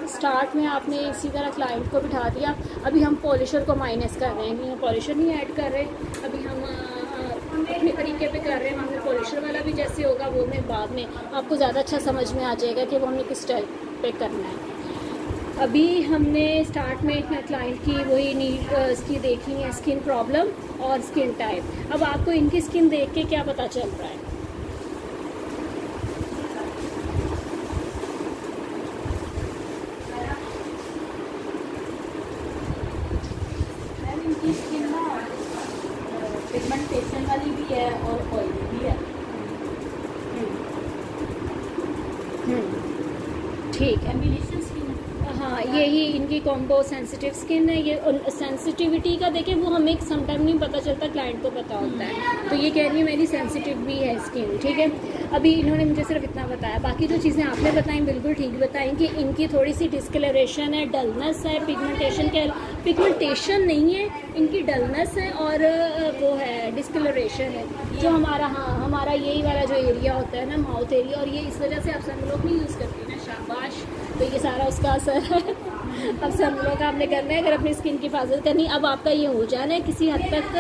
Start में आपने इसी तरह क्लाइंट को बिठा दिया। अभी हम पॉलिशर को माइनस कर रहे हैं, क्योंकि पॉलिशर नहीं ऐड कर रहे। अभी हम अपने तरीके पे कर रहे हैं। हमने पॉलिशर वाला भी जैसे होगा वो मैं बाद में आपको ज़्यादा अच्छा समझ में आ जाएगा कि वो हमने किस टाइप पे करना है। अभी हमने स्टार्ट में क्लाइंट की वही नीड इसकी देखी है, स्किन प्रॉब्लम और स्किन टाइप। अब आपको इनकी स्किन देख के क्या पता चल रहा है? इनकी स्किन ना पिगमेंटेशन वाली भी है और ऑयली भी है। ठीक है, कॉम्बिनेशन स्किन है। हाँ यही इनकी कॉम्बो सेंसिटिव स्किन है। ये सेंसिटिविटी का देखें वो हमें समटाइम नहीं पता चलता, क्लाइंट को पता होता है। तो ये कह रही है मेरी सेंसिटिव भी है स्किन, ठीक है। अभी इन्होंने मुझे सिर्फ इतना बताया, बाकी जो चीज़ें आपने बताई बिल्कुल ठीक बताई कि इनकी थोड़ी सी डिस्कलरेशन है, डलनेस है, पिगमेंटेशन नहीं है, इनकी डलनेस है और वो है डिस्कलरेशन है। जो हमारा यही वाला जो एरिया होता है ना, माउथ एरिया, और ये इस वजह से आप सनब्लॉक नहीं यूज़ करती ना, शाबाश। तो ये सारा उसका असर है। अब सनब्लॉक आपने करना है अगर अपनी स्किन की हिफाजत करनी। अब आपका ये हो जाना है किसी हद तक,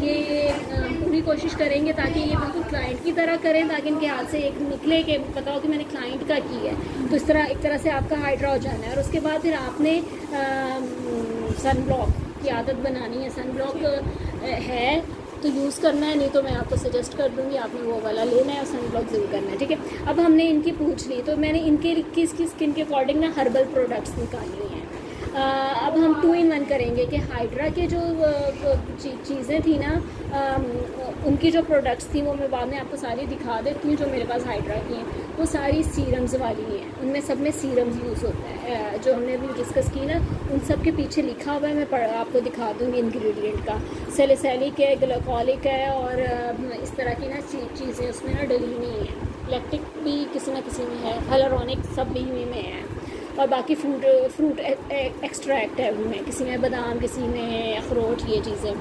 ये पूरी कोशिश करेंगे ताकि ये बिल्कुल क्लाइंट की तरह करें, ताकि इनके हाथ से एक निकले कि पता हो कि मैंने क्लाइंट का की है। तो इस तरह एक तरह से आपका हाइड्रा हो जाना है। और उसके बाद फिर आपने सनब्लॉक की आदत बनानी है। सनब्लॉक है तो यूज़ करना है, नहीं तो मैं आपको सजेस्ट कर दूँगी आपने वो वाला लेना है और सनब्लॉक ज़रूर करना है, ठीक है। अब हमने इनकी पूछ ली, तो मैंने इनके किसकी स्किन के अकॉर्डिंग ना हर्बल प्रोडक्ट्स निकाली हैं। अब हम 2 in 1 करेंगे कि हाइड्रा के जो चीज़ें थी ना, उनकी जो प्रोडक्ट्स थी वो मैं बाद में आपको सारी दिखा देती हूँ। जो मेरे पास हाइड्रा की हैं वो सारी सीरम्स वाली हैं, उनमें सब में सीरम्स यूज़ होता है। जो हमने अभी डिस्कस की ना, उन सब के पीछे लिखा हुआ है, मैं आपको दिखा दूँगी इंग्रेडिएंट का। सैलिसिलिक है, ग्लाइकोलिक है और इस तरह की ना चीज़ें उसमें ना डली नहीं है। लैक्टिक भी किसी न किसी में है, हाइलुरोनिक सब भी में है, और बाकी फ्रूट एक्सट्रैक्ट है उनमें, किसी में बादाम, किसी में अखरोट, ये चीज़ें।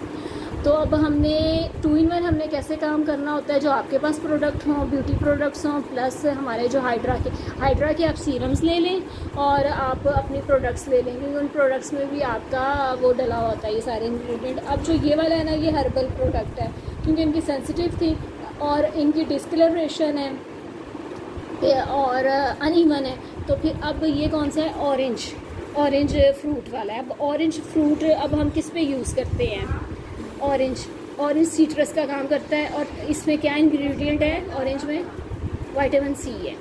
तो अब हमने 2 in 1 हमने कैसे काम करना होता है, जो आपके पास प्रोडक्ट हों, ब्यूटी प्रोडक्ट्स हों, प्लस हमारे जो हाइड्रा के आप सीरम्स ले लें और आप अपनी प्रोडक्ट्स ले लें, क्योंकि उन प्रोडक्ट्स में भी आपका वो डला होता है, ये सारे इंग्रेडिएंट। अब जो ये वाला है ना, ये हर्बल प्रोडक्ट है, क्योंकि इनकी सेंसिटिव थी और इनकी डिस्कलरेशन है और अनइवन है। तो फिर अब ये कौन सा है, ऑरेंज फ्रूट वाला है। अब ऑरेंज फ्रूट अब हम किस पे यूज़ करते हैं? ऑरेंज सीट्रस का काम करता है। और इसमें क्या इंग्रेडिएंट है ऑरेंज में? विटामिन सी है।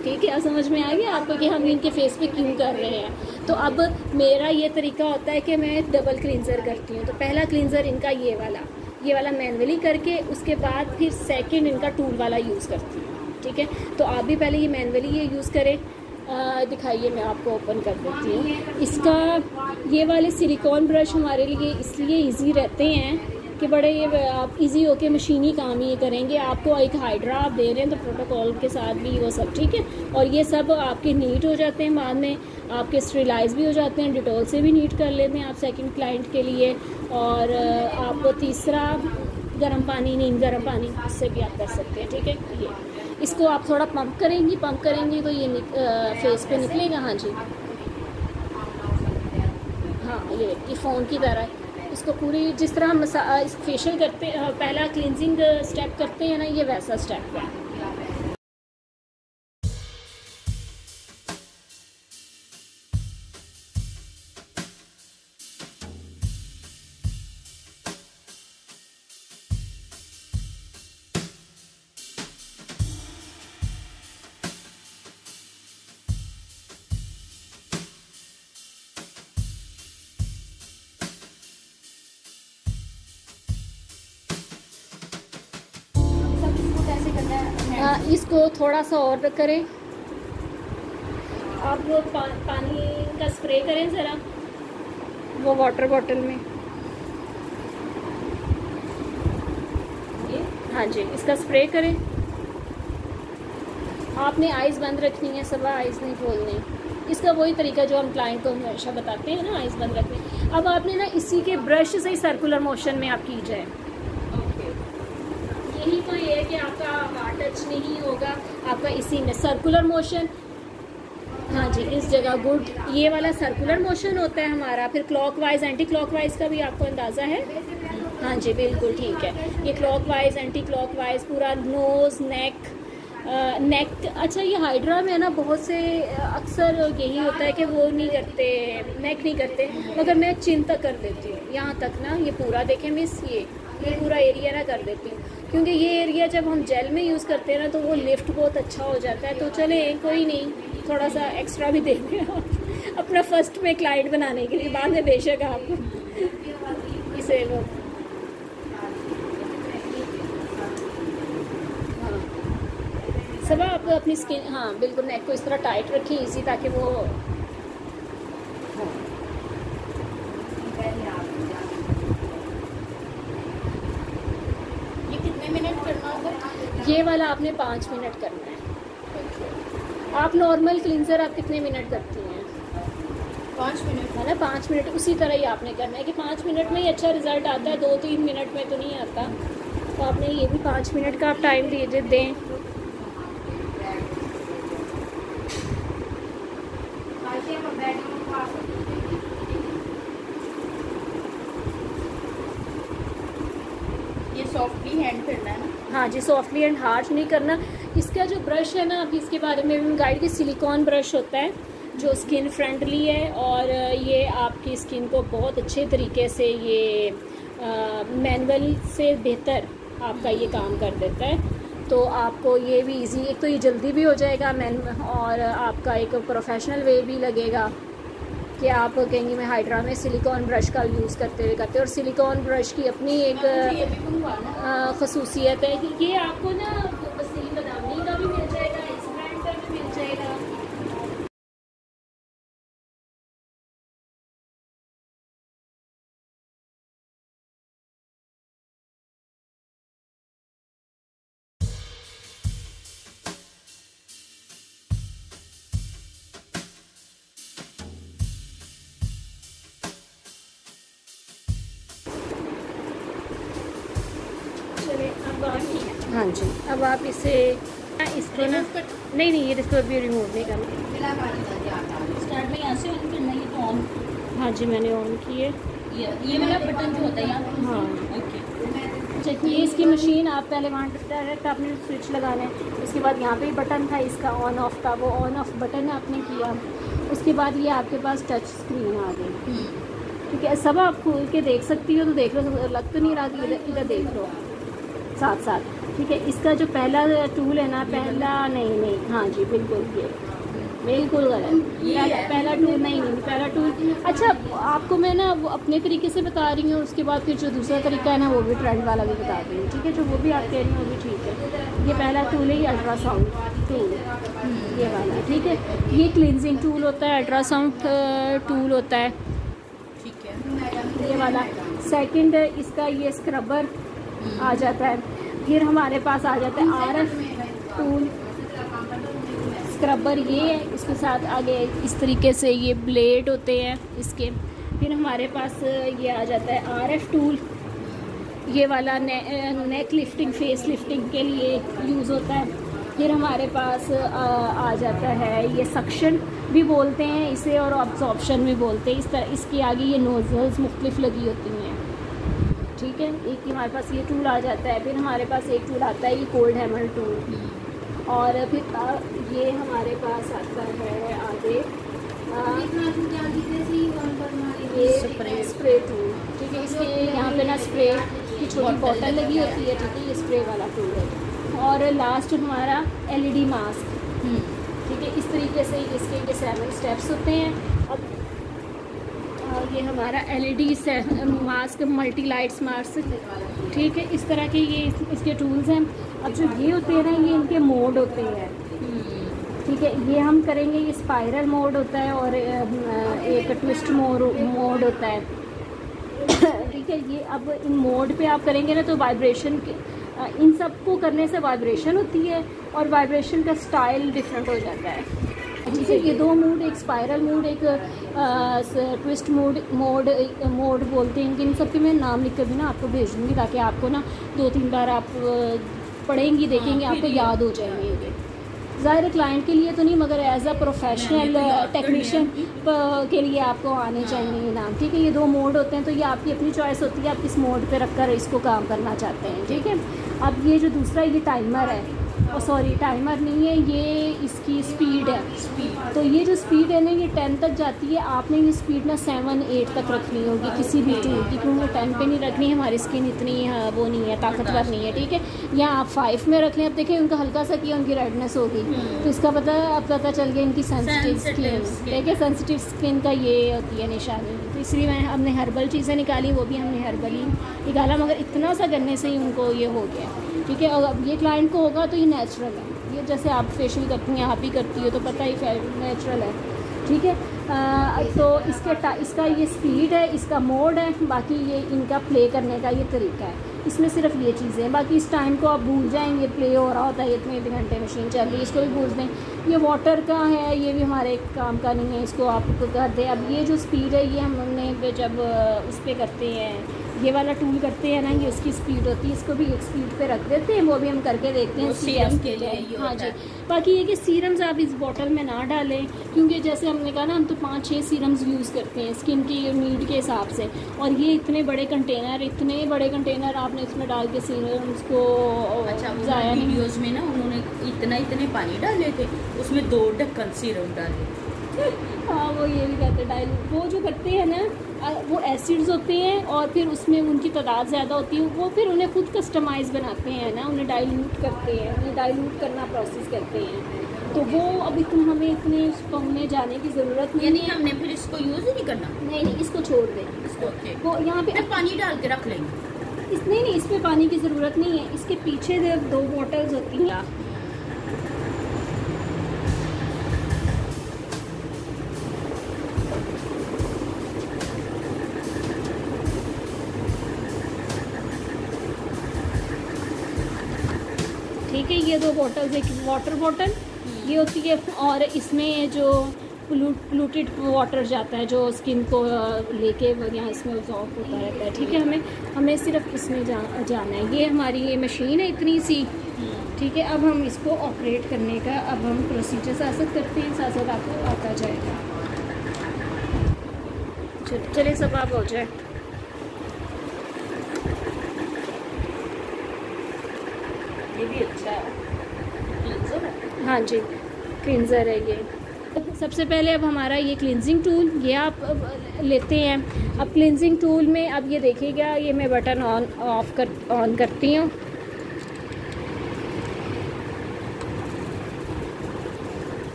ठीक है, अब समझ में आ गया आपको कि हम इनके फेस पे क्यों कर रहे हैं। तो अब मेरा ये तरीका होता है कि मैं डबल क्लींजर करती हूँ। तो पहला क्लींजर इनका ये वाला मैनुअली करके, उसके बाद फिर सेकंड इनका टूल वाला यूज़ करती हूँ, ठीक है। तो आप भी पहले ये मैनुअली ये यूज़ करें। दिखाइए, मैं आपको ओपन कर देती हूँ। इसका ये वाले सिलिकॉन ब्रश हमारे लिए इसलिए इजी रहते हैं कि बड़े ये आप इजी होके मशीनी काम ही करेंगे। आपको एक हाइड्रा आप दे रहे हैं तो प्रोटोकॉल के साथ भी वो सब ठीक है। और ये सब आपके नीट हो जाते हैं, बाद में आपके स्टेरिलाइज भी हो जाते हैं, डिटॉल से भी नीट कर लेते हैं आप सेकंड क्लाइंट के लिए। और आप तीसरा गर्म पानी, नीम गर्म पानी, उससे भी आप कर सकते हैं, ठीक है। ये इसको आप थोड़ा पंप करेंगी तो ये फेस पे निकलेगा। हाँ जी, हाँ ये फ़ोन की तरह है। इसको पूरी जिस तरह हम फेशियल करते हैं, पहला क्लींजिंग स्टेप करते हैं ना, ये वैसा स्टेप है। इसको थोड़ा सा और करें आप, वो पानी का स्प्रे करें ज़रा वो वाटर बॉटल में। हाँ जी, इसका स्प्रे करें। आपने आइज़ बंद रखनी है, सब आइज़ नहीं खोलनी। इसका वही तरीका जो हम क्लाइंट को हमेशा बताते हैं ना, आइज़ बंद रखनी। अब आपने ना इसी के ब्रश से ही सर्कुलर मोशन में आप की जाए। यही तो ये है कि आपका हार्ड टच नहीं होगा, आपका इसी में सर्कुलर मोशन। हाँ जी, इस जगह गुड। ये वाला सर्कुलर मोशन होता है हमारा। फिर क्लॉकवाइज एंटी क्लॉकवाइज का भी आपको अंदाज़ा है? हाँ जी, बिल्कुल ठीक है। ये क्लॉकवाइज एंटी क्लॉकवाइज पूरा नोज नेक। अच्छा, ये हाइड्रा में है ना बहुत से अक्सर यही होता है कि वो नहीं करते, नेक नहीं करते, मगर मैं चिन तक कर देती हूँ, यहाँ तक ना। ये पूरा देखें मिस, ये पूरा एरिया ना कर देती हूँ, क्योंकि ये एरिया जब हम जेल में यूज़ करते हैं ना तो वो लिफ्ट बहुत अच्छा हो जाता है। तो चले कोई नहीं, थोड़ा सा एक्स्ट्रा भी दे दें आप अपना फर्स्ट में क्लाइंट बनाने के लिए, बाद में बेशक आप इसे वो सब आप अपनी स्किन, हाँ बिल्कुल, नेक को इस तरह टाइट रखें इजी, ताकि वो ये कितने मिनट करना होगा? ये वाला आपने 5 मिनट करना है। आप नॉर्मल क्लिनजर आप कितने मिनट करती हैं? 5 मिनट है ना, 5 मिनट उसी तरह ही आपने करना है कि 5 मिनट में ही अच्छा रिजल्ट आता है, 2-3 मिनट में तो नहीं आता। तो आपने ये भी 5 मिनट का आप टाइम दे दें। ये सॉफ्टली हैंड करना है ना? हाँ जी, सॉफ्टली एंड हार्श नहीं करना। इसका जो ब्रश है ना, अभी इसके बारे में भी गाइड की सिलिकॉन ब्रश होता है जो स्किन फ्रेंडली है, और ये आपकी स्किन को बहुत अच्छे तरीके से ये मैनुअल से बेहतर आपका ये काम कर देता है। तो आपको ये भी इजी, एक तो ये जल्दी भी हो जाएगा और आपका एक प्रोफेशनल वे भी लगेगा कि आप कहेंगे मैं हाइड्रा में सिलिकॉन ब्रश का यूज़ करते और सिलिकॉन ब्रश की अपनी एक खसूसियत है कि ये आपको ना वसीम बदामी का भी मिल जाएगा, इस ब्रांड का भी मिल जाएगा। हाँ जी, अब आप इसको ना, नहीं ये इसको अभी रिमूव नहीं करना। स्टार्ट में यहाँ से ऑन करना है, ये तो ऑन। हाँ जी, मैंने ऑन किए। ये वाला बटन जो होता है यहाँ। हाँ ओके। अच्छा, ये इसकी मशीन आप पहले वहाँ डायरेक्ट आपने स्विच लगाना है, उसके बाद यहाँ पे बटन था इसका ऑन ऑफ का, वो ऑन ऑफ बटन आपने किया, उसके बाद ये आपके पास टच स्क्रीन आ गई। ठीक है, सब आप खोल के देख सकती हो, तो देख लो, लग तो नहीं रहा कि इधर देख लो साथ साथ। ठीक है, इसका जो पहला टूल है ना, नहीं हाँ जी बिल्कुल, ये बिल्कुल गलत, पहला टूल नहीं, पहला टूल। अच्छा, आपको मैं ना वो अपने तरीके से बता रही हूँ, उसके बाद फिर जो दूसरा तरीका है ना वो भी ट्रेंड वाला भी बता रही हूँ। ठीक है, जो वो भी आप कह रही हैं वो भी ठीक है। ये पहला टूल है, ये अल्ट्रासाउंड टूल, ये वाला। ठीक है, ये क्लिनजिंग टूल होता है, अल्ट्रासाउंड टूल होता है, ठीक है, ये वाला। सेकंड इसका ये स्क्रबर आ जाता है। फिर हमारे पास आ जाता है RF टूल, स्क्रबर ये है, इसके साथ आगे इस तरीके से ये ब्लेड होते हैं इसके। फिर हमारे पास ये आ जाता है RF टूल, ये वाला नेक लिफ्टिंग, फेस लिफ्टिंग के लिए यूज़ होता है। फिर हमारे पास आ जाता है ये सक्शन भी बोलते हैं इसे, और अब्जॉर्प्शन भी बोलते हैं। इस तरह इसके आगे ये नोजल्स मुख्तलिफ लगी होती हैं। ठीक है, एक हमारे पास ये टूल आ जाता है। फिर हमारे पास एक टूल आता है ये कोल्ड हैमर टूल, और फिर ये हमारे पास आता है आगे ये स्प्रे टूल। ठीक है, इसके यहाँ पे ना स्प्रे की छोटी बॉटल लगी होती है। ठीक है, ये स्प्रे वाला टूल है। और लास्ट हमारा LED मास्क। ठीक है, इस तरीके से इसके 7 स्टेप्स होते हैं। अब ये हमारा LED mask, multi lights mask. ठीक है, इस तरह के ये इसके टूल्स हैं। अब जो ये होते हैं ना, ये इनके मोड होते हैं। ठीक है, ये हम करेंगे, ये स्पाइरल मोड होता है और एक ट्विस्ट मोड होता है। ठीक है, ये अब इन मोड पे आप करेंगे ना तो वाइब्रेशन इन सब को करने से वाइब्रेशन होती है, और वाइब्रेशन का स्टाइल डिफरेंट हो जाता है। जैसे ये 2 मोड, एक स्पाइरल मोड, एक ट्विस्ट मोड बोलते हैं। इन सब के मैं नाम लिख कर भी ना आपको भेज दूँगी, ताकि आपको ना 2-3 बार आप पढ़ेंगी, देखेंगे, आपको याद हो जाएंगे ये। ज़ाहिर क्लाइंट के लिए तो नहीं, मगर एज अ प्रोफेशनल टेक्नीशियन के लिए आपको आने चाहिए नाम, ठीक है। ये 2 मोड होते हैं, तो ये आपकी अपनी चॉइस होती है, आप किस मोड पे रखकर इसको काम करना चाहते हैं, ठीक है। अब ये जो दूसरा ये टाइमर है, सॉरी टाइमर नहीं है, ये इसकी स्पीड है। तो ये जो स्पीड है ना, ये 10 तक जाती है। आपने ये स्पीड ना 7-8 तक रखनी होगी किसी भी टूल की, क्योंकि 10 पे नहीं रखनी है, हमारी स्किन इतनी वो नहीं है, ताकतवर नहीं है, ठीक है। या आप 5 में रख लें। अब देखें उनका हल्का सा किया, उनकी रेडनेस होगी, तो इसका पता चल गया इनकी सेंसिटिव स्किन, ठीक है। सेंसिटिव स्किन का ये होती है निशानी। तो इसलिए मैं हमने हर्बल चीज़ें निकाली, वो भी हमने हर्बल ही निकाला, मगर इतना सा करने से ही उनको ये हो गया, ठीक है। और अब ये क्लाइंट को होगा तो ये नेचुरल है, ये जैसे आप फेशियल करती हैं, आप ही करती हो, तो पता ही नेचुरल है, ठीक है। तो इसका ये स्पीड है, इसका मोड है, बाकी ये इनका प्ले करने का ये तरीका है। इसमें सिर्फ ये चीज़ें हैं, बाकी इस टाइम को आप भूल जाएंगे, प्ले हो रहा होता है, इतने घंटे मशीन चल रही है, इसको भी भूल दें। ये वाटर का है, ये भी हमारे काम का नहीं है, इसको आप कर दें। अब ये जो स्पीड है, ये हमने जब उस पर करते हैं, ये वाला टूल करते हैं ना, ये उसकी स्पीड होती है, इसको भी एक स्पीड पे रख देते हैं, वो भी हम करके देखते हैं सीरम के लिए। हाँ जी। बाकी ये कि सीरम्स आप इस बॉटल में ना डालें, क्योंकि जैसे हमने कहा ना, हम तो 5-6 सीरम्स यूज़ करते हैं स्किन की नीड के हिसाब से, और ये इतने बड़े कंटेनर आपने इसमें डाल के सीरम्स को ज़ाया नहीं। वीडियोज़ में ना उन्होंने इतने पानी डाले थे, उसमें 2 ढक्कन सीरम डाले। हाँ, वो ये भी कहते हैं डाइल्यूट, वो जो करते हैं ना, वो एसिड्स होते हैं और फिर उसमें उनकी तादाद ज़्यादा होती है, वो फिर उन्हें खुद कस्टमाइज़ बनाते हैं ना, उन्हें डाइल्यूट करते हैं, उन्हें डाइल्यूट करना प्रोसेस करते हैं। तो वो अब हमें इतने उनमें जाने की ज़रूरत नहीं है। हमने फिर इसको यूज़ ही नहीं करना। नहीं, इसको छोड़ दें, इसको वो यहाँ पे पानी डाल के रख लेंगे। नहीं, इस पर पानी की ज़रूरत नहीं है। इसके पीछे 2 बॉटल्स होती हैं। ठीक है, ये 2 बॉटल्स, एक वाटर बॉटल ये होती है, और इसमें जो पोल्यूटेड वाटर जाता है, जो स्किन को लेके यहाँ इसमें ऑफ होता रहता है, ठीक है। हमें सिर्फ इसमें जाना है। ये हमारी ये मशीन है इतनी सी, ठीक है। अब हम इसको ऑपरेट करने का अब हम प्रोसीजर साथ करते हैं, साथ आपको आता जाएगा। चलिए सब आप हो जाए। ये भी अच्छा है, क्लींजर है। हाँ जी, क्लींजर है ये। सबसे पहले अब हमारा ये क्लींजिंग टूल, ये आप लेते हैं। अब क्लींजिंग टूल में अब ये देखिएगा, ये मैं बटन ऑन करती हूँ।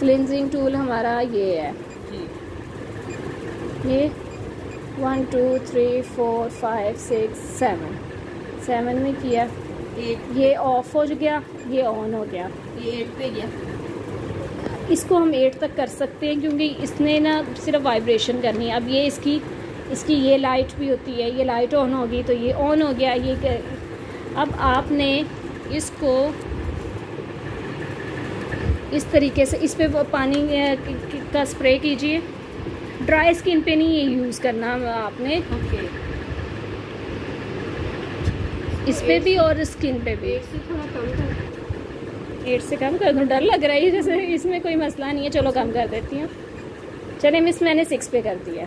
क्लींजिंग टूल हमारा ये है, ये 1 2 3 4 5 6 7 में किया, ये ऑफ हो गया, ये ऑन हो गया, ये 8 पे गया। इसको हम 8 तक कर सकते हैं, क्योंकि इसने ना सिर्फ वाइब्रेशन करनी है। अब ये इसकी ये लाइट भी होती है, ये लाइट ऑन होगी तो ये ऑन हो गया। ये अब आपने इसको इस तरीके से इस पे पानी का स्प्रे कीजिए। ड्राई स्किन पे नहीं ये यूज़ करना आपने, इस पे भी और स्किन पे भी। 8 से कम कर दूँ, डर लग रहा है जैसे इसमें कोई मसला नहीं है। चलो कम कर देती हूँ। चलिए मिस, मैंने 6 पे कर दिया,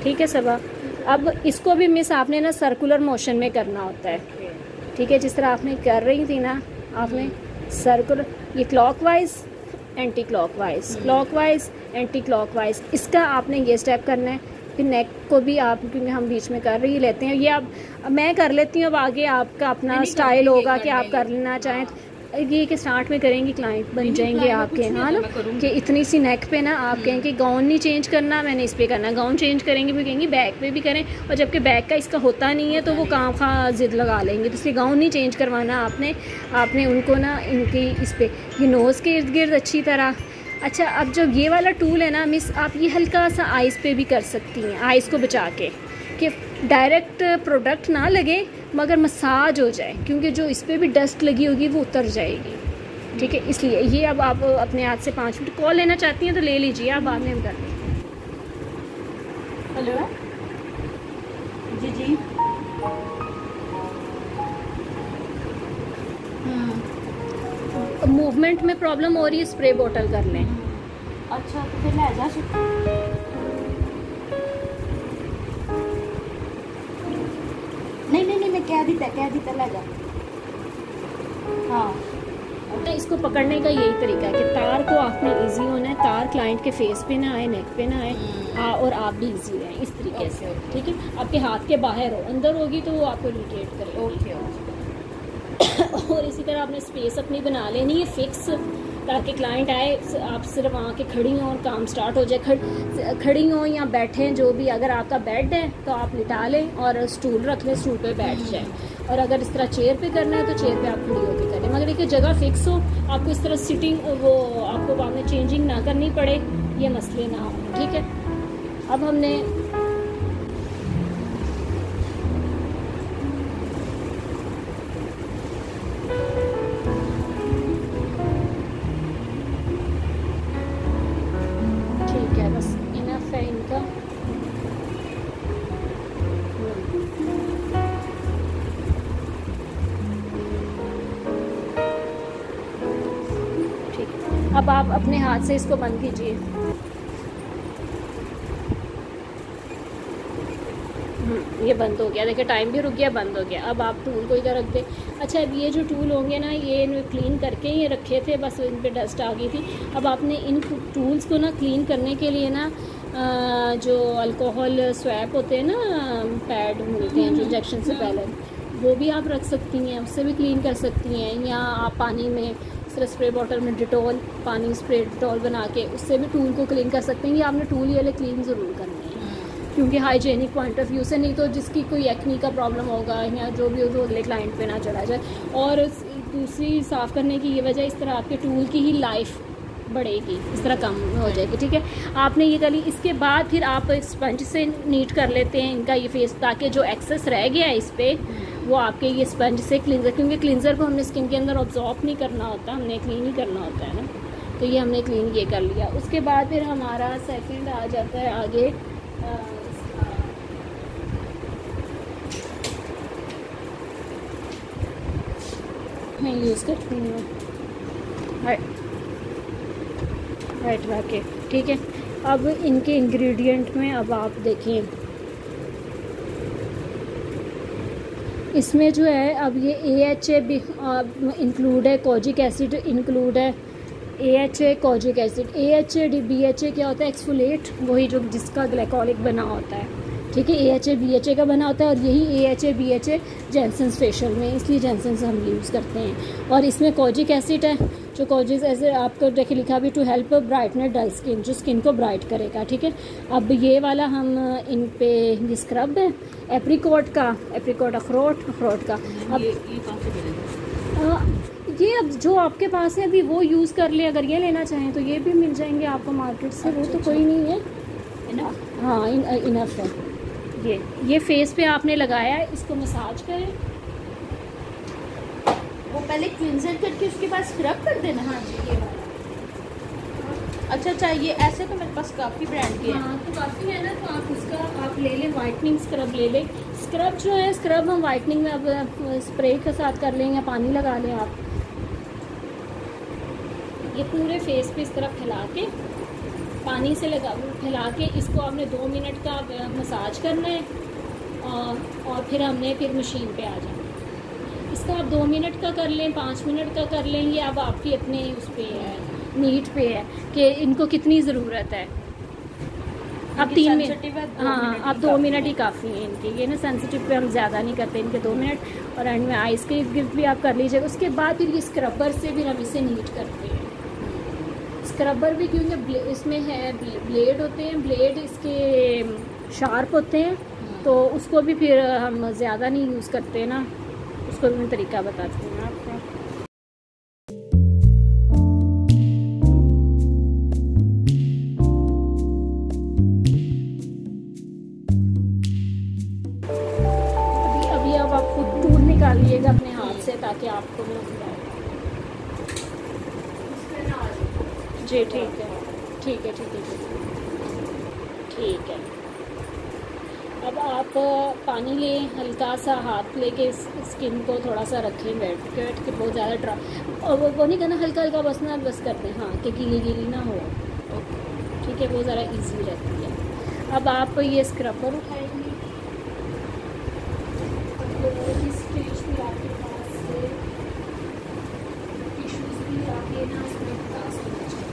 ठीक है सबा। अब इसको भी मिस आपने ना सर्कुलर मोशन में करना होता है, ठीक है। जिस तरह आपने कर रही थी ना, आपने सर्कुलर, ये clockwise anti clockwise, clockwise anti clockwise, इसका आपने ये स्टेप करना है। फिर नेक को भी आप, क्योंकि हम बीच में कर रही लेते हैं, ये अब मैं कर लेती हूँ। अब आगे आपका अपना स्टाइल होगा कि आप कर लेना चाहें। ये कि स्टार्ट में करेंगे, क्लाइंट बन जाएंगे आपके, हाँ ना, कि इतनी सी नेक पे ना आप कहेंगे गाउन नहीं चेंज करना, मैंने इस पे करना। गाउन चेंज करेंगे भी कहेंगे बैक पे भी करें, और जबकि बैक का इसका होता नहीं है तो वो काम खा जिद लगा लेंगे। तो इसलिए गाउन नहीं चेंज करवाना आपने उनको ना इनकी इस पे ये नोज़ के इर्द गिर्द अच्छी तरह। अच्छा, अब जो ये वाला टूल है ना मिस, आप ये हल्का सा आइज़ पे भी कर सकती हैं, आइज़ को बचा के, कि डायरेक्ट प्रोडक्ट ना लगे मगर मसाज हो जाए, क्योंकि जो इस पे भी डस्ट लगी होगी वो उतर जाएगी, ठीक है। इसलिए ये अब आप अपने हाथ से 5 मिनट कॉल लेना चाहती हैं तो ले लीजिए, आप बाद में हम कर लेंगे। हेलो जी, मूवमेंट में प्रॉब्लम हो रही है, स्प्रे बोतल कर लें। अच्छा तो फिर ले जा नहीं मैं कह दीता ले जा। हाँ इसको पकड़ने का यही तरीका है कि तार को आपने इजी होना है, तार क्लाइंट के फेस पे ना आए, नेक पे ना आए, और आप भी इजी रहें इस तरीके से, ठीक है। आपके हाथ के बाहर हो, अंदर होगी तो वो आपको इरिटेट करेगी। और इसी तरह आपने स्पेस अपनी बना लेनी है फिक्स, ताकि क्लाइंट आए आप सिर्फ वहाँ के खड़ी हों और काम स्टार्ट हो जाए। खड़ी हों या बैठें, जो भी। अगर आपका बेड है तो आप लिटा लें और स्टूल रख लें, स्टूल पे बैठ जाएं। और अगर इस तरह चेयर पे करना है तो चेयर पे आप खड़ी होकर करें, मगर एक जगह फिक्स हो, आपको इस तरह सिटिंग वो आपको बाद में चेंजिंग ना करनी पड़े, ये मसले ना हो, ठीक है। अब हमने अब आप अपने हाथ से इसको बंद कीजिए। ये बंद हो गया, देखिए टाइम भी रुक गया, बंद हो गया। अब आप टूल को इधर रख दें। अच्छा, अब ये जो टूल होंगे ना, ये इन्हें क्लीन करके ये रखे थे, बस इन पे डस्ट आ गई थी। अब आपने इन टूल्स को ना क्लीन करने के लिए ना जो अल्कोहल स्वैप होते हैं ना, पैड मिलते हैं जो इंजेक्शन से पहले, वो भी आप रख सकती हैं, उससे भी क्लीन कर सकती हैं। या आप पानी में इस तरह स्प्रे बॉटल में डिटॉल, पानी स्प्रे डिटॉल बना के उससे भी टूल को क्लीन कर सकते हैं। ये आपने टूल ये वाले क्लीन ज़रूर करने हैं, क्योंकि हाइजेनिक पॉइंट ऑफ व्यू से, नहीं तो जिसकी कोई एक्नी का प्रॉब्लम होगा या जो भी हो तो अगले क्लाइंट पे ना चढ़ा जाए। और दूसरी साफ़ करने की ये वजह, इस तरह आपके टूल की ही लाइफ बढ़ेगी, इस तरह कम हो जाएगी, ठीक है। आपने ये कर ली। इसके बाद फिर आप स्पंज से नीट कर लेते हैं इनका ये फेस, ताकि जो एक्सेस रह गया है इस पर वो आपके ये स्पंज से क्लींजर, क्योंकि क्लींजर को हमने स्किन के अंदर ऑब्जॉर्ब नहीं करना होता, हमने क्लीन ही करना होता है ना, तो ये हमने क्लीन ये कर लिया। उसके बाद फिर हमारा सेकंड आ जाता है आगे, मैं यूज़ करती हूँ वाइट वाके, ठीक है। अब इनके इंग्रेडिएंट में अब आप देखिए, इसमें जो है अब ये AHA भी इंक्लूड है, कोजिक एसिड इंक्लूड है, AHA kojic acid. AHA BHA क्या होता है? एक्सफोलिएट, वही जो जिसका ग्लाइकोलिक बना होता है, ठीक है। AHA BHA का बना होता है, और यही AHA BHA जेनसन्स फेशियल में, इसलिए जेनसन्स हम यूज़ करते हैं। और इसमें कोजिक एसिड है, जो कोजिक एसिड आपको देखिए लिखा भी to help brightness dull skin, जो स्किन को ब्राइट करेगा, ठीक है। अब ये वाला हम इन पे ये स्क्रब है एप्रिकॉट अखरोट का। अब ये अब जो आपके पास है अभी वो यूज़ कर ले, अगर ये लेना चाहें तो ये भी मिल जाएंगे आपको मार्केट से, वो तो कोई नहीं है। हाँ इनफ है। ये फेस पे आपने लगाया है, इसको मसाज करें, वो पहले क्लींजर करके उसके बाद स्क्रब कर देना। हाँ जी, ये वाला। अच्छा, ये ऐसे तो मेरे पास काफ़ी ब्रांड के हैं। हाँ तो काफ़ी है ना, तो आप उसका आप ले लें, वाइटनिंग स्क्रब ले लें। स्क्रब जो है, स्क्रब हम वाइटनिंग में अब स्प्रे के साथ कर लें या पानी लगा लें आप। ये पूरे फेस पे इस तरह फैला के, पानी से फैला के इसको आपने 2 मिनट का मसाज करना है, और फिर हमने मशीन पे आ जाना। इसका आप 2 मिनट का कर लें, 5 मिनट का कर लें, ये अब आपकी अपने उस पर है, नीड पे है कि इनको कितनी ज़रूरत है। अब 3 मिनट, हाँ अब 2 मिनट ही काफ़ी है इनकी। ये ना सेंसिटिव पे हम ज़्यादा नहीं करते, इनके 2 मिनट, और एंड में आइस के गिफ्ट भी आप कर लीजिएगा। उसके बाद फिर ये स्क्रबर से भी हम इसे नीट करते हैं। स्क्रबर भी क्योंकि इसमें है ब्लेड होते हैं, ब्लेड इसके शार्प होते हैं, तो उसको भी फिर हम ज़्यादा नहीं यूज़ करते ना, उसको भी मैं तरीका बताती हूँ आपको। अभी अब आप खुद टूल निकालिएगा अपने हाथ से, ताकि आपको भी बताए। जी ठीक है। अब आप पानी लें, हल्का सा हाथ लेके स्किन को थोड़ा सा रखें वेट कि बहुत ज़्यादा और वो नहीं करना, हल्का हल्का बस ना बस करते हैं, हाँ, कि गीली गीली ना हो। ठीक है, वो ज़रा इजी रहती है। अब आप ये स्क्रबर उठाएंगे, इस स्टेज पे आपके पास टिश्यूज़ भी आके ना उसमें पास होना चाहिए।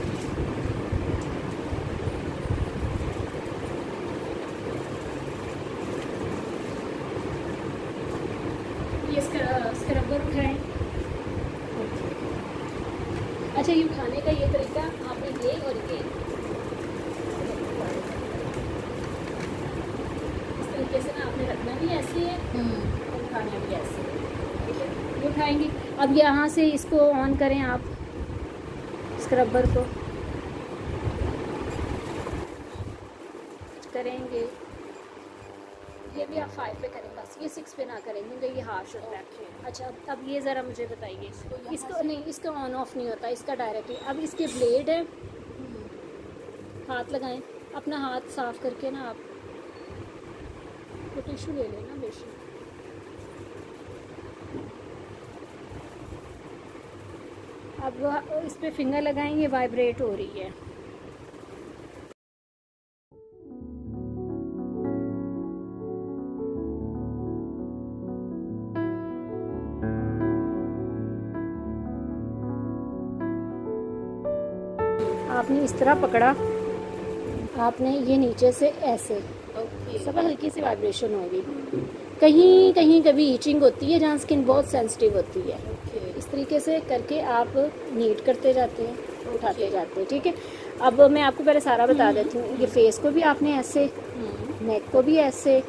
ये स्क्रबर उठाएं। अच्छा, ये उठाने का ये तरीका आपने ये और ये इस तरीके से ना आपने रखना भी ऐसे है और उठाना भी ऐसे है। ठीक है, ये उठाएंगे। अब यहाँ से इसको ऑन करें आप स्क्रबर को करेंगे, ये भी आप 5 पे करें बस, ये 6 पे ना करें क्योंकि ये हार्श होता है। अच्छा, अब ये ज़रा मुझे बताइए, इसको नहीं, इसका ऑन ऑफ नहीं होता, इसका डायरेक्टली। अब इसके ब्लेड है, हाथ लगाएं, अपना हाथ साफ करके ना आप तो टिश्यू ले लेना बेशक। अब इस पे फिंगर लगाएंगे, वाइब्रेट हो रही है। आपने इस तरह पकड़ा, आपने ये नीचे से ऐसे सब हल्की सी वाइब्रेशन होगी। कहीं कहीं कभी ईचिंग होती है जहाँ स्किन बहुत सेंसिटिव होती है। इस तरीके से करके आप नीट करते जाते हैं, उठाते जाते हैं। ठीक है, अब मैं आपको पहले सारा बता देती हूँ। ये फेस को भी आपने ऐसे, नेक को भी ऐसे,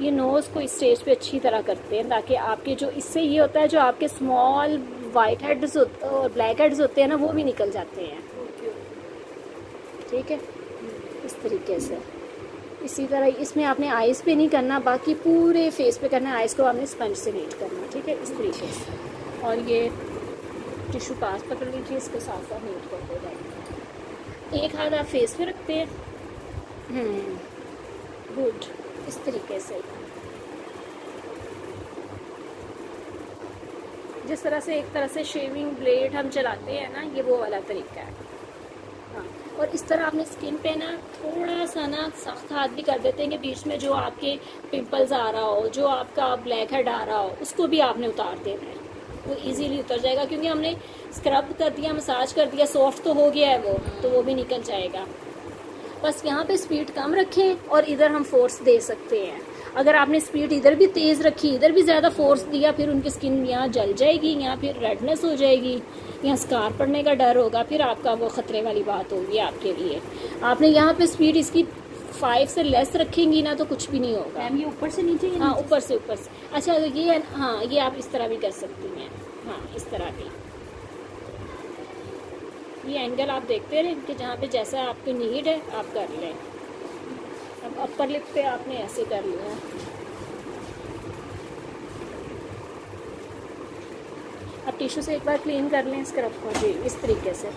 ये नोज़ को इस स्टेज पे अच्छी तरह करते हैं ताकि आपके जो इससे ये होता है जो आपके स्मॉल वाइट हेड्स और ब्लैक हेड्स होते हैं ना, वो भी निकल जाते हैं। ठीक है, इस तरीके से। इसी तरह इसमें आपने आइज़ पे नहीं करना, बाकी पूरे फेस पे करना है। आइज़ को आपने स्पंज से नीट करना। ठीक है, इस तरीके से। और ये टिश्यू पास पकड़ लीजिए, इसको साथ साथ नीट करते जाएंगे। एक हाथ आप फेस पे रखते हैं, गुड, इस तरीके से। जिस तरह से एक तरह से शेविंग ब्लेड हम चलाते हैं ना, ये वो वाला तरीका है। हाँ, और इस तरह आपने स्किन पे ना थोड़ा सा ना सख्त हाथ भी कर देते हैं कि बीच में जो आपके पिंपल्स आ रहा हो, जो आपका ब्लैक हेड आ रहा हो, उसको भी आपने उतार देना है। वो इजीली उतर जाएगा क्योंकि हमने स्क्रब कर दिया, मसाज कर दिया, सॉफ्ट तो हो गया है वो, तो वो भी निकल जाएगा। बस यहाँ पे स्पीड कम रखें और इधर हम फोर्स दे सकते हैं। अगर आपने स्पीड इधर भी तेज़ रखी, इधर भी ज़्यादा फोर्स दिया, फिर उनकी स्किन यहाँ जल जाएगी, यहाँ फिर रेडनेस हो जाएगी, यहाँ स्कार पड़ने का डर होगा, फिर आपका वो ख़तरे वाली बात होगी आपके लिए। आपने यहाँ पे स्पीड इसकी 5 से लेस रखेंगी ना तो कुछ भी नहीं होगा। ये ऊपर से नीचे, हाँ, ऊपर से ऊपर से। अच्छा, ये हाँ, ये आप इस तरह भी कर सकती हैं। हाँ, इस तरह भी। ये एंगल आप देखते रहें कि जहाँ पे जैसा आपकी नीड है आप कर लें। अब अपर लिप पे आपने ऐसे कर लिया। अब टिश्यू से एक बार क्लीन कर लें स्क्रब को जी, इस तरीके से।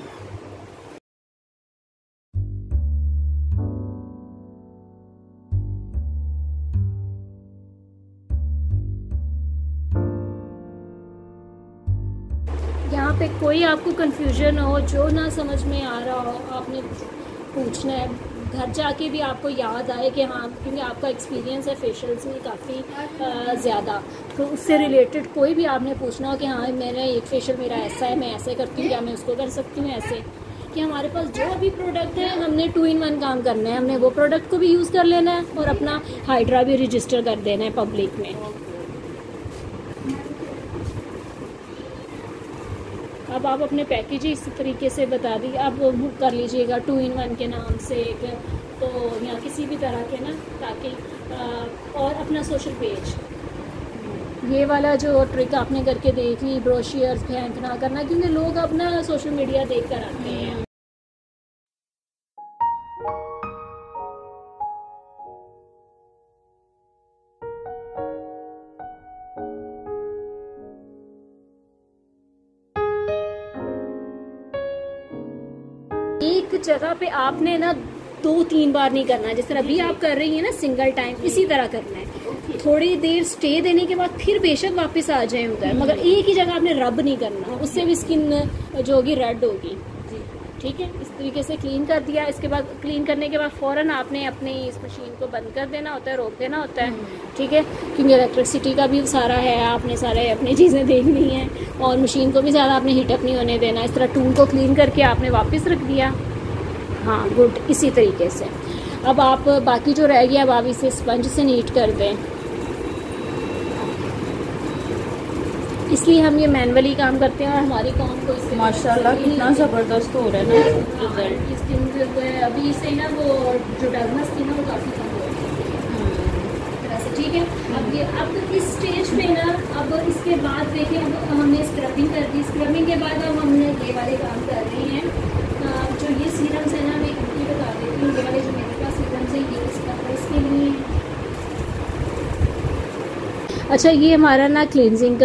यहाँ पे कोई आपको कंफ्यूजन हो, जो ना समझ में आ रहा हो, आपने पूछना है। घर जाके भी आपको याद आए कि हाँ, क्योंकि आपका एक्सपीरियंस है फेशियल्स में काफ़ी ज़्यादा, तो उससे रिलेटेड कोई भी आपने पूछना हो कि हाँ मेरा एक फेशियल मेरा ऐसा है, मैं ऐसे करती हूँ या मैं उसको कर सकती हूँ ऐसे, कि हमारे पास जो भी प्रोडक्ट है हमने 2 in 1 काम करना है। हमने वो प्रोडक्ट को भी यूज़ कर लेना है और अपना हाइड्रा भी रजिस्टर कर देना है पब्लिक में। अब आप अपने पैकेज इस तरीके से बता दी, आप बुक कर लीजिएगा 2 in 1 के नाम से, तो या किसी भी तरह के ना, ताकि और अपना सोशल पेज, ये वाला जो ट्रिक आपने करके देख ली, ब्रोशियर्स फेंक ना करना, क्योंकि लोग अपना सोशल मीडिया देख कर आते हैं। एक जगह पे आपने ना 2-3 बार नहीं करना, जिस तरह अभी आप कर रही हैं ना सिंगल टाइम, इसी तरह करना है। थोड़ी देर स्टे देने के बाद फिर बेशक वापस आ जाए उधर, मगर एक ही जगह आपने रब नहीं करना, उससे भी स्किन जो होगी रेड होगी। ठीक है, इस तरीके से क्लीन कर दिया। इसके बाद क्लीन करने के बाद फ़ौरन आपने अपनी इस मशीन को बंद कर देना होता है, रोक देना होता है। ठीक है, क्योंकि इलेक्ट्रिसिटी का भी सारा है, आपने सारे अपनी चीज़ें देखनी हैं और मशीन को भी ज़्यादा आपने हीटअप नहीं होने देना। इस तरह टूल को क्लीन करके आपने वापस रख दिया। हाँ गुड, इसी तरीके से। अब आप बाकी जो रह गया अब आप इसे स्पंज से नीट कर दें। इसलिए हम ये मैनुअली काम करते हैं और हमारी काम को इससे माशाल्लाह कितना ज़बरदस्त हो रहा है ना रिजल्ट। इस दिन जो है अभी से ना वो जो डगमस थी ना वो काफ़ी कम हो गई। ठीक है, अब इस स्टेज पे ना अब इसके बाद देखिए अब हमने स्क्रबिंग कर दी। स्क्रबिंग के बाद अब हमने ये वाले काम कर रहे हैं। जो ये सीरम्स है ना, मैं ये बता देती हूँ, ये वाले जो मेरे पास सीरम्स है ये इसके लिए। अच्छा, ये हमारा ना क्लींजिंग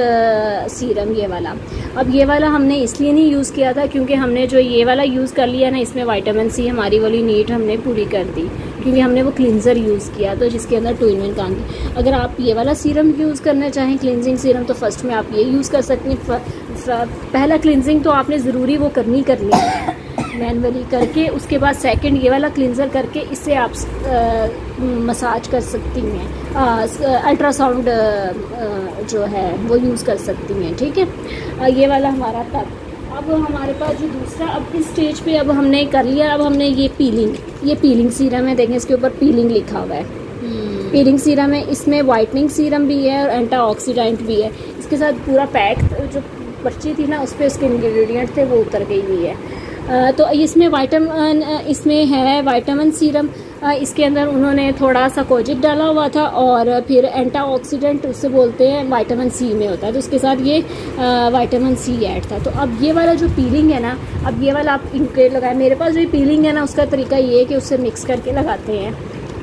सीरम ये वाला, अब ये वाला हमने इसलिए नहीं यूज़ किया था क्योंकि हमने जो ये वाला यूज़ कर लिया ना, इसमें विटामिन सी हमारी वाली नीड हमने पूरी कर दी, क्योंकि हमने वो क्लींजर यूज़ किया तो जिसके अंदर 2-in-1 काम की। अगर आप ये वाला सीरम यूज़ करना चाहें क्लींजिंग सीरम, तो फर्स्ट में आप ये यूज़ कर सकते हैं। पहला क्लींजिंग तो आपने ज़रूरी वो करनी है मैनुअली करके, उसके बाद सेकंड ये वाला क्लींजर करके इससे आप मसाज कर सकती हैं। अल्ट्रासाउंड जो है वो यूज़ कर सकती हैं। ठीक है, ये वाला हमारा तब। अब हमारे पास जो दूसरा, अब इस स्टेज पे अब हमने कर लिया। अब हमने ये पीलिंग सीरम है, देखें इसके ऊपर पीलिंग लिखा हुआ है। पीलिंग सीरम है, इसमें वाइटनिंग सीरम भी है और एंटीऑक्सीडेंट भी है। इसके साथ पूरा पैक जो पर्ची थी ना उस पर उसके इंग्रेडिएंट थे वो उतर गई हुई है। तो इसमें विटामिन सीरम, इसके अंदर उन्होंने थोड़ा सा कोजिक डाला हुआ था और फिर एंटीऑक्सीडेंट उससे बोलते हैं विटामिन सी में होता है, तो उसके साथ ये विटामिन सी ऐड था। तो अब ये वाला जो पीलिंग है ना, अब ये वाला आप इनके लगाए। मेरे पास जो पीलिंग है ना उसका तरीका ये है कि उससे मिक्स करके लगाते हैं।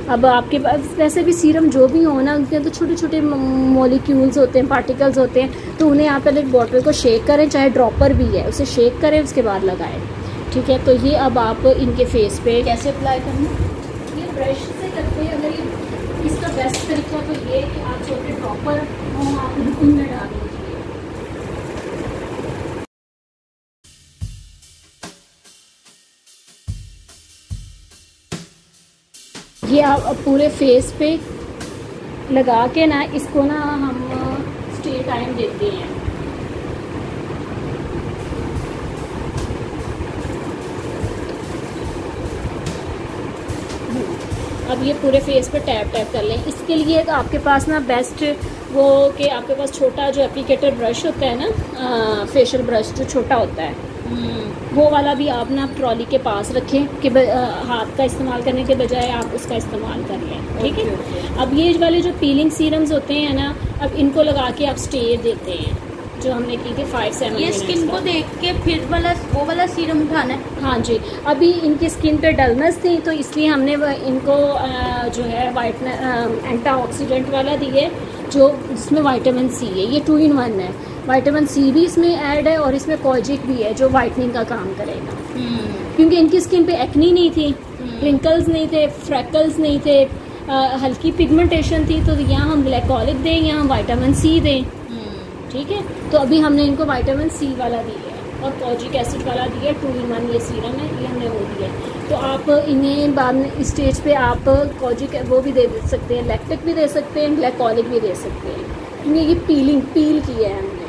अब आपके पास वैसे भी सीरम जो भी हो ना, उनके अंदर छोटे छोटे मॉलिक्यूल्स होते हैं, पार्टिकल्स होते हैं, तो उन्हें आप पहले बॉटल को शेक करें, चाहे ड्रॉपर भी है उसे शेक करें, उसके बाद लगाएं। ठीक है, तो ये अब आप इनके फेस पे कैसे अप्लाई करना, ये ब्रश से करते हैं। अगर ये इसका बेस्ट तरीका तो ये है कि आप छोटे ड्रॉपर आप उनमें डाल दीजिए। ये आप पूरे फेस पे लगा के ना इसको ना हम स्टे टाइम देते हैं। अब ये पूरे फेस पे टैप कर लें। इसके लिए आपके पास ना बेस्ट वो कि आपके पास छोटा जो एप्लीकेटर ब्रश होता है ना, फेशियल ब्रश जो छोटा होता है, वो वाला भी आप ना ट्रॉली के पास रखें कि हाथ का इस्तेमाल करने के बजाय आप उसका इस्तेमाल कर लें। ठीक है, अब ये वाले जो पीलिंग सीरम्स होते हैं ना, अब इनको लगा के आप स्टे देते हैं जो हमने की थी 5-7 ये स्किन को देख के फिर वो वाला सीरम उठाना है। हाँ जी, अभी इनकी स्किन पे डलनेस थी तो इसलिए हमने इनको जो है एंटीऑक्सीडेंट वाला दिए जो जिसमें विटामिन सी है। ये 2-in-1 है, विटामिन सी भी इसमें ऐड है और इसमें कोजिक भी है जो वाइटनिंग का काम करेगा। क्योंकि इनकी स्किन पे एक्नी नहीं थी, रिंकल्स नहीं थे, फ्रैकल्स नहीं थे, हल्की पिगमेंटेशन थी, तो यहाँ हम ग्लाइकोलिक दें, यहाँ हम विटामिन सी दें। ठीक है, तो अभी हमने इनको विटामिन सी वाला दिया है और कोजिक एसिड वाला दिया है। 2-in-1 ये सीरम है, ये हमने वो दिया है। तो आप इन्हें बाद में इस स्टेज पे आप कोजिक वो भी दे सकते हैं, लैक्टिक भी दे सकते हैं, ग्लाइकोलिक भी दे सकते हैं, क्योंकि ये पील की है हमने।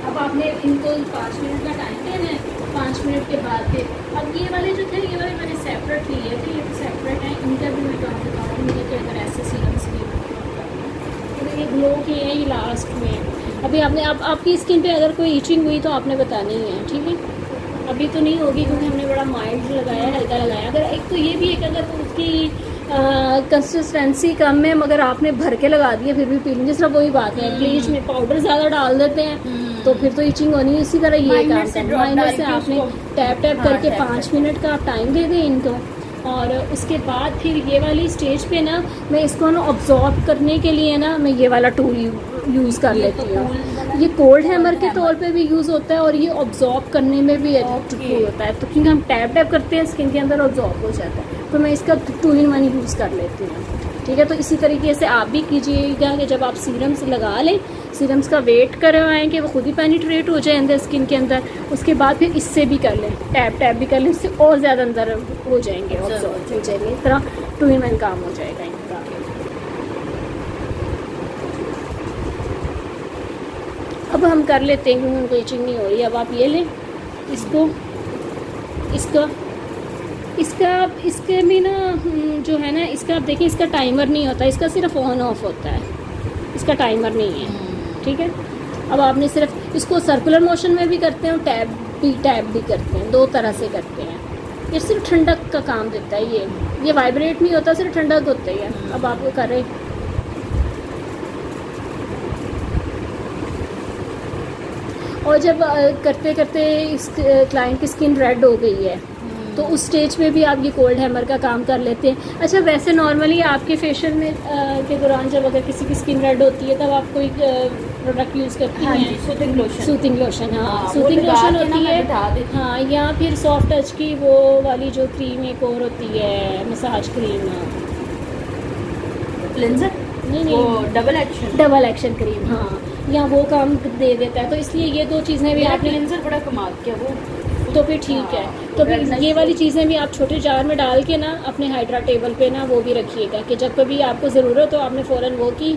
अब आपने इनको 5 मिनट का टाइम देना है। 5 मिनट के बाद फिर अब ये वाले जो थे ये वाले मैंने सेपरेट लिए थे, ये सेपरेट हैं, इनका भी मैं काम बताऊँगी कि अगर ऐसे सीरम्स भी ये ग्लो की है, ये लास्ट में। अभी आपने अब आपकी स्किन पे अगर कोई ईचिंग हुई तो आपने बतानी है। ठीक है, अभी तो नहीं होगी क्योंकि हमने बड़ा माइल्ड लगाया, हल्का लगाया। अगर एक तो ये भी एक अगर उसकी कंसिस्टेंसी कम है मगर आपने भर के लगा दिया फिर भी पीलिंग, जिस तरह वही बात है। ब्लीच में पाउडर ज़्यादा डाल देते हैं तो फिर तो ईचिंग होनी है। इसी तरह ये काम करना, माइनर से आपने टैप करके 5 मिनट का आप टाइम दे दें इनको। और उसके बाद फिर ये वाली स्टेज पे ना मैं इसको ना ऑब्जॉर्ब करने के लिए ना मैं ये वाला टूल यूज़ कर लेती हूँ। ये कोल्ड हैमर के तौर पे भी यूज़ होता है और ये ऑब्जॉर्ब करने में भी होता है। तो क्योंकि हम टैप टैप करते हैं स्किन के अंदर ऑब्जॉर्ब हो जाता है, तो मैं इसका 2-in-1 यूज़ कर लेती हूँ। ठीक है, तो इसी तरीके से आप भी कीजिएगा कि जब आप सीरम्स लगा लें, सीरम्स का वेट करवाएं कि वो खुद ही पेनिट्रेट हो जाए अंदर स्किन के अंदर, उसके बाद फिर इससे भी कर लें, टैप टैप भी कर लें, उससे और ज़्यादा अंदर हो जाएंगे, ऑब्जॉर्ब हो जाएंगे। इस तरह 2-in-1 काम हो जाएगा इनका। अब हम कर लेते हैं क्योंकि उनको इचिंग नहीं हो रही। अब आप ये लें इसको, इसके भी ना जो है ना, इसका आप देखिए, इसका टाइमर नहीं होता, इसका सिर्फ ऑन ऑफ होता है, इसका टाइमर नहीं है। ठीक है, अब आपने सिर्फ इसको सर्कुलर मोशन में भी करते हैं और टैप भी करते हैं, 2 तरह से करते हैं। ये सिर्फ ठंडक का काम देता है, ये वाइब्रेट नहीं होता, सिर्फ ठंडक होता है। अब आप वो करें, और जब करते करते इस क्लाइंट की स्किन रेड हो गई है तो उस स्टेज पे भी आप ये कोल्ड हैमर का काम कर लेते हैं। अच्छा, वैसे नॉर्मली आपके फेशियल में के दौरान जब अगर किसी की स्किन रेड होती है तब आप कोई प्रोडक्ट यूज़ करती हैं? Soothing lotion. हाँ, सूथिंग लोशन होती है। हाँ, या फिर सॉफ्ट टच की वो वाली जो क्रीम एक और होती है, मसाज क्रीम, क्लेंजर नहीं, डबल एक्शन क्रीम। हाँ, या वो काम दे देता है। तो इसलिए ये 2 चीज़ें भी आपने, क्लेंजर बड़ा कमाल किया वो, तो फिर ठीक है। तो फिर ये वाली चीज़ें भी आप छोटे जार में डाल के ना अपने हाइड्रा टेबल पे ना वो भी रखिएगा कि जब कभी आपको ज़रूरत हो आपने फ़ौरन वो की,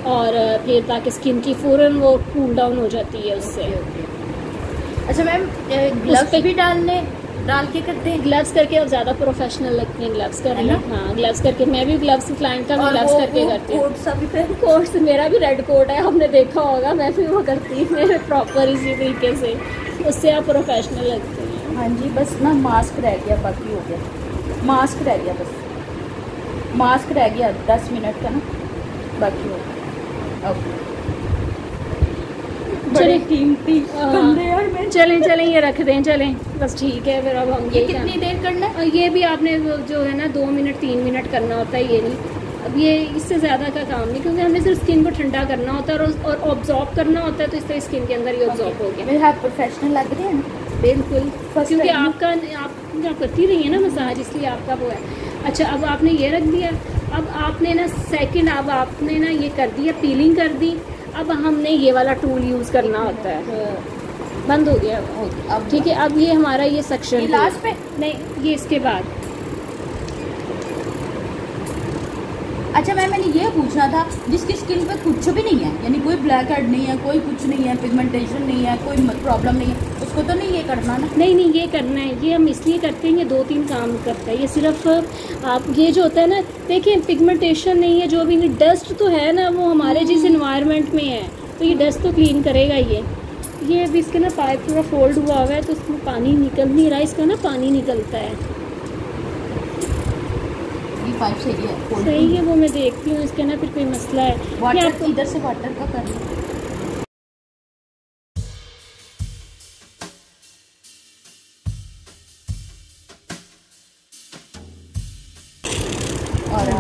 और फिर ताकि स्किन की फ़ौरन वो कूल डाउन हो जाती है उससे। अच्छा मैम, ग्लव्स भी डाल के करते हैं? ग्लव्स करके अब ज़्यादा प्रोफेशनल लगते हैं ग्लव्स करना। हाँ, ग्लव्स करके मैं भी ग्लव्स क्लाइंट का ग्लव्स करके करती हूँ। कोट मेरा भी रेड कोट है, आपने देखा होगा, मैं भी वो करती हूँ प्रॉपर इसी तरीके से, उससे आप प्रोफेशनल लगते हैं। हाँ जी, बस ना मास्क रह गया, बाकी हो गया। मास्क रह गया, बस मास्क रह गया 10 मिनट का ना, बाकी हो गया। ओके, चलें कीमती चलें ये रख दें, चलें बस ठीक है। फिर अब हम ये कितनी देर करना है? ये भी आपने जो है ना 2 मिनट 3 मिनट करना होता है, ये नहीं, अब ये इससे ज़्यादा का काम नहीं, क्योंकि हमने सिर्फ स्किन को ठंडा करना होता है और ऑब्जॉर्ब करना होता है, तो इस तरह स्किन के अंदर ये ऑब्जॉर्ब हो गया। मेरे हाथ प्रोफेशनल लग रहे हैं बिल्कुल, क्योंकि आप करती रही है ना मसाज, इसलिए आपका वो है। अच्छा, अब आपने ये रख दिया, अब आपने ना सेकंड, अब आपने ना ये कर दिया, पीलिंग कर दी। अब हमने ये वाला टूल यूज़ करना होता है। बंद हो गया अब, ठीक है। अब ये हमारा ये सेक्शन लास्ट पे नहीं, ये इसके बाद। अच्छा मैंने ये पूछना था, जिसकी स्किन पे कुछ भी नहीं है, यानी कोई ब्लैक हेड नहीं है, कोई कुछ नहीं है, पिगमेंटेशन नहीं है, कोई प्रॉब्लम नहीं है, उसको तो नहीं ये करना ना? नहीं, ये करना है। ये हम इसलिए करते हैं, ये 2-3 काम करता है। ये सिर्फ आप ये जो होता है ना, देखिए पिगमेंटेशन नहीं है, जो भी नहीं, डस्ट तो है ना, वो हमारे जिस इन्वायरमेंट में है, तो ये डस्ट तो क्लीन करेगा। ये अभी इसका ना पाइप पूरा फोल्ड हुआ है, तो उसमें पानी निकल नहीं रहा, इसका ना पानी निकलता है। पाइप सही है, वो मैं देखती हूँ, इसके ना फिर कोई मसला है। वाटर इधर से वाटर का कर लो। और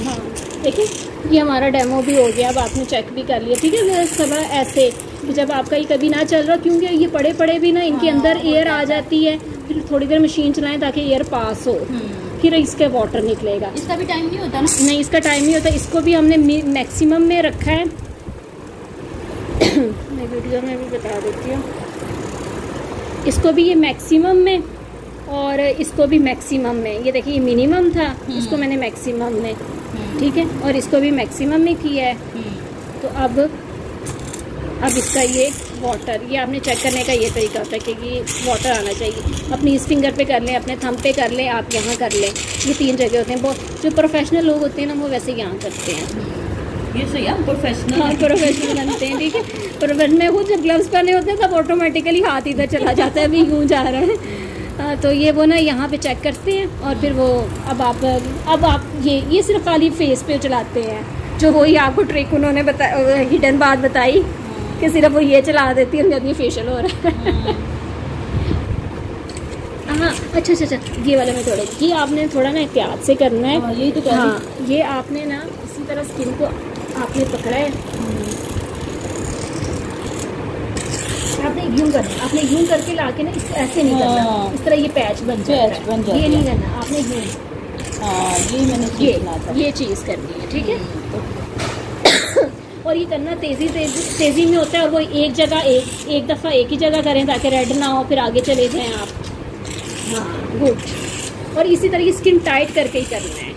हाँ, देखिए ये हमारा डेमो भी हो गया। अब आपने चेक भी कर लिया, ठीक है। सब ऐसे कि जब आपका ये कभी ना चल रहा, क्योंकि ये पड़े पड़े भी ना इनके अंदर एयर आ जाती है, फिर थोड़ी देर मशीन चलाएं ताकि एयर पास हो, फिर इसके वाटर निकलेगा। इसका भी टाइम नहीं होता ना? नहीं, इसका टाइम नहीं होता। इसको भी हमने मैक्सिमम में रखा है। मैं वीडियो में भी बता देती हूँ, इसको भी ये मैक्सिमम में और इसको भी मैक्सिमम में। ये देखिए, ये मिनिमम था, इसको मैंने मैक्सिमम में, ठीक है, और इसको भी मैक्सिमम में किया है। तो अब इसका ये वाटर, ये आपने चेक करने का ये तरीका होता है कि ये वाटर आना चाहिए। अपनी इस फिंगर पे कर लें, अपने थंब पे कर लें, आप यहाँ कर लें। ये 3 जगह होते हैं। बहुत जो प्रोफेशनल लोग होते हैं ना, वो वैसे यहाँ करते हैं। ये सही है, प्रोफेशनल। हाँ, प्रोफेशनल बनते हैं, ठीक है। प्रोफेशनल में खुद जब ग्लव्स पहने होते हैं तब ऑटोमेटिकली हाथ इधर चला जाता है, अभी यूँ जा रहा है। तो ये वो ना यहाँ पे चेक करते हैं, और फिर वो अब आप ये सिर्फ खाली फेस पे चलाते हैं, जो वही आपको ट्रिक उन्होंने हिडन बात बताई कि सिर्फ वो ये चला देती है जब ये फेशियल हो रहा है। हाँ, अच्छा, ये वाला मैं थोड़ा, ये आपने थोड़ा ना एहतियात से करना है। यही तो हाँ, ये आपने ना इसी तरह स्किन को आपने पकड़ा है, यूं करना, आपने यूं करके लाके ना इस ऐसे नहीं करना, इस तरह ये पैच बन जाता है, ये नहीं करना आपने यूं। हाँ ये मैंने सीखना था, ये चीज़ करनी है, ठीक है। और ये करना तेज़ी में होता है, और वो एक जगह एक दफ़ा एक ही जगह करें ताकि रेड ना हो, फिर आगे चले जाएं आप। हाँ गुड। और इसी तरह की स्किन टाइट करके ही करना है।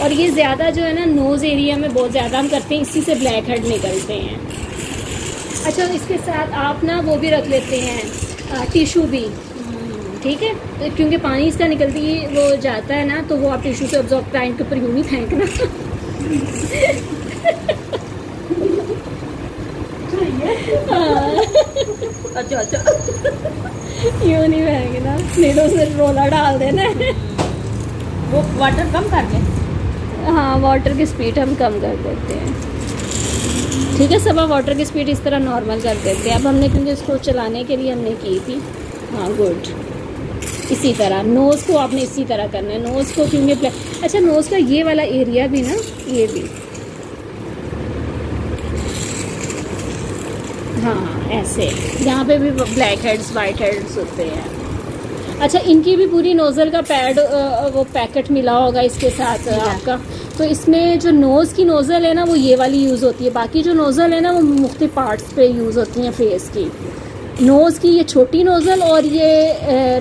और ये ज़्यादा जो है ना नोज़ एरिया में बहुत ज़्यादा हम करते हैं, इसी से ब्लैक हेड निकलते हैं। अच्छा इसके साथ आप ना वो भी रख लेते हैं टिशू भी, ठीक है, तो क्योंकि पानी इसका निकलती ही वो जाता है ना, तो वो आप टिशू से ऑब्जॉर्व टाइम के ऊपर यूँ नहीं फेंकना। अच्छा अच्छा यूँ नहीं फेंकना, नहीं तो उसमें रोला डाल देना है। वो वाटर कम कर दे। हाँ वाटर की स्पीड हम कम कर देते हैं, ठीक है। सब वाटर की स्पीड इस तरह नॉर्मल कर देते हैं। अब हमने क्योंकि इसको चलाने के लिए हमने की थी। हाँ गुड। इसी तरह नोज़ को आपने इसी तरह करना है, नोज़ को क्योंकि अच्छा नोज़ का ये वाला एरिया भी ना, ये भी हाँ ऐसे, यहाँ पे भी ब्लैक हेड्स वाइट हेड्स होते हैं। अच्छा इनकी भी पूरी नोज़ल का पैड वो पैकेट मिला होगा इसके साथ आपका, तो इसमें जो नोज़ की नोज़ल है ना वो ये वाली यूज़ होती है, बाकी जो नोज़ल है ना वो मुख्तलिफ पार्ट्स पे यूज़ होती हैं फेस की। नोज़ की ये छोटी नोज़ल और ये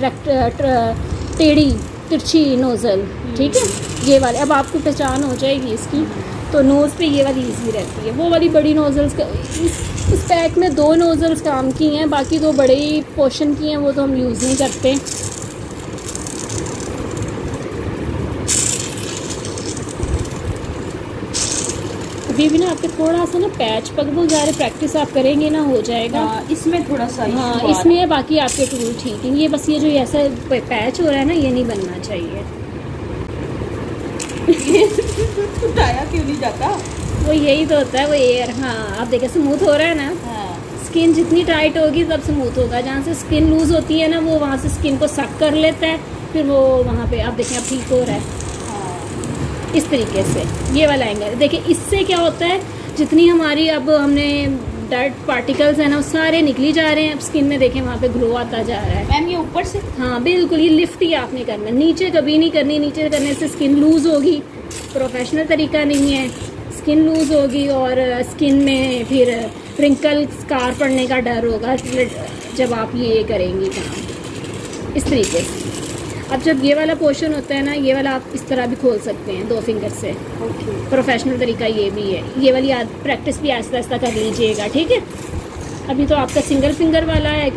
टेढ़ी तिरछी नोज़ल, ठीक है ये वाले। अब आपको पहचान हो जाएगी इसकी, तो नोज़ पे ये वाली इजी रहती है। वो वाली बड़ी नोज़ल्स का इस पैक में 2 नोज़ल्स काम की हैं, बाकी 2 बड़े ही पोर्शन की हैं, वो तो हम यूज़ नहीं करते। अभी भी ना आपके थोड़ा सा ना पैच पग, वो ज़्यादा प्रैक्टिस आप करेंगे ना हो जाएगा। इसमें थोड़ा सा हाँ इसमें बाकी आपके टूल ठीक है। ये बस ये जो ऐसा पैच हो रहा है ना, ये नहीं बनना चाहिए। उठाया क्यों नहीं जाता? वो यही तो होता है वो एयर। हाँ आप देखें स्मूथ हो रहा है ना। हाँ। स्किन जितनी टाइट होगी तब स्मूथ होगा। जहाँ से स्किन लूज होती है ना, वो वहाँ से स्किन को सक कर लेता है, फिर वो वहाँ पे आप देखें अब ठीक हो रहा है। इस तरीके से ये वाला एंगल देखिए, इससे क्या होता है जितनी हमारी अब हमने डर्ट पार्टिकल्स है ना वो सारे निकली जा रहे हैं। अब स्किन में देखें वहाँ पे ग्लो आता जा रहा है। मैम ये ऊपर से, हाँ बिल्कुल, ये लिफ्ट ही आपने करना, नीचे कभी नहीं करनी। नीचे करने से स्किन लूज होगी, प्रोफेशनल तरीका नहीं है। स्किन लूज होगी और स्किन में फिर रिंकल स्कार पड़ने का डर होगा जब आप ये करेंगी काम इस तरीके से। अब जब ये वाला पोर्शन होता है ना, ये वाला आप इस तरह भी खोल सकते हैं 2 फिंगर से। प्रोफेशनल तरीका ये भी है। ये वाली प्रैक्टिस भी आहिस्ता आहिस्ता कर लीजिएगा, ठीक है। अभी तो आपका सिंगल फिंगर वाला है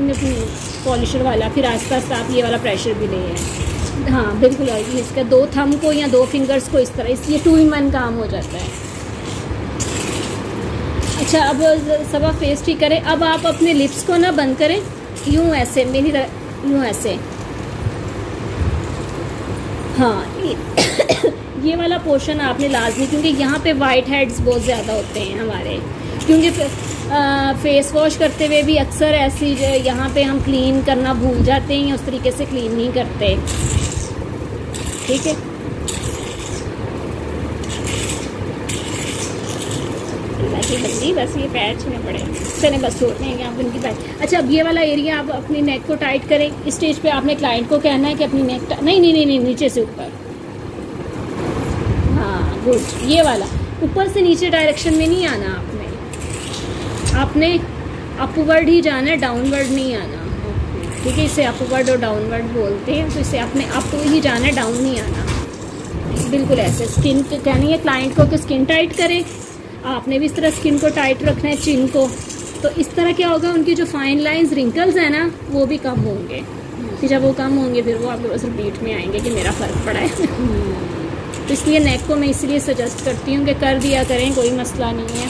पॉलिशर वाला, फिर आहिस्ता आहिस्ता आप ये वाला प्रेशर भी ले हैं। हाँ बिल्कुल, इसका 2 थंब को या 2 फिंगर्स को इस तरह, इसलिए 2 in 1 काम हो जाता है। अच्छा अब सब आप फेस ठीक करें। अब आप अपने लिप्स को ना बंद करें, यूँ ऐसे मेरी तरह, यूँ ऐसे। हाँ ये वाला पोर्शन आपने लाजमी, क्योंकि यहाँ पे वाइट हेड्स बहुत ज़्यादा होते हैं हमारे, क्योंकि फेस वॉश करते हुए भी अक्सर ऐसी यहाँ पे हम क्लीन करना भूल जाते हैं, उस तरीके से क्लीन नहीं करते, ठीक है। बल्ली बस ये पैच में पड़े, चले बस छोड़ते हैं आप उनकी पैच। अच्छा अब ये वाला एरिया आप अपनी नेक को टाइट करें। इस स्टेज पे आपने क्लाइंट को कहना है कि अपनी नेक नहीं नीचे से ऊपर। हाँ गुड, ये वाला ऊपर से नीचे डायरेक्शन में नहीं आना आपने अपवर्ड ही जाना है, डाउनवर्ड नहीं आना, ठीक है। इसे अपवर्ड और डाउनवर्ड बोलते हैं, तो इसे आपने अप ही जाना है, डाउन नहीं आना। बिल्कुल ऐसे स्किन कहनी है क्लाइंट को कि स्किन टाइट करें, आपने भी इस तरह स्किन को टाइट रखना है, चिन को। तो इस तरह क्या होगा, उनकी जो फाइन लाइंस रिंकल्स है ना वो भी कम होंगे। फिर जब वो कम होंगे फिर वो आपके पास रिपीट में आएंगे कि मेरा फ़र्क पड़ा है। तो इसलिए नेक को मैं इसलिए सजेस्ट करती हूँ कि कर दिया करें, कोई मसला नहीं है।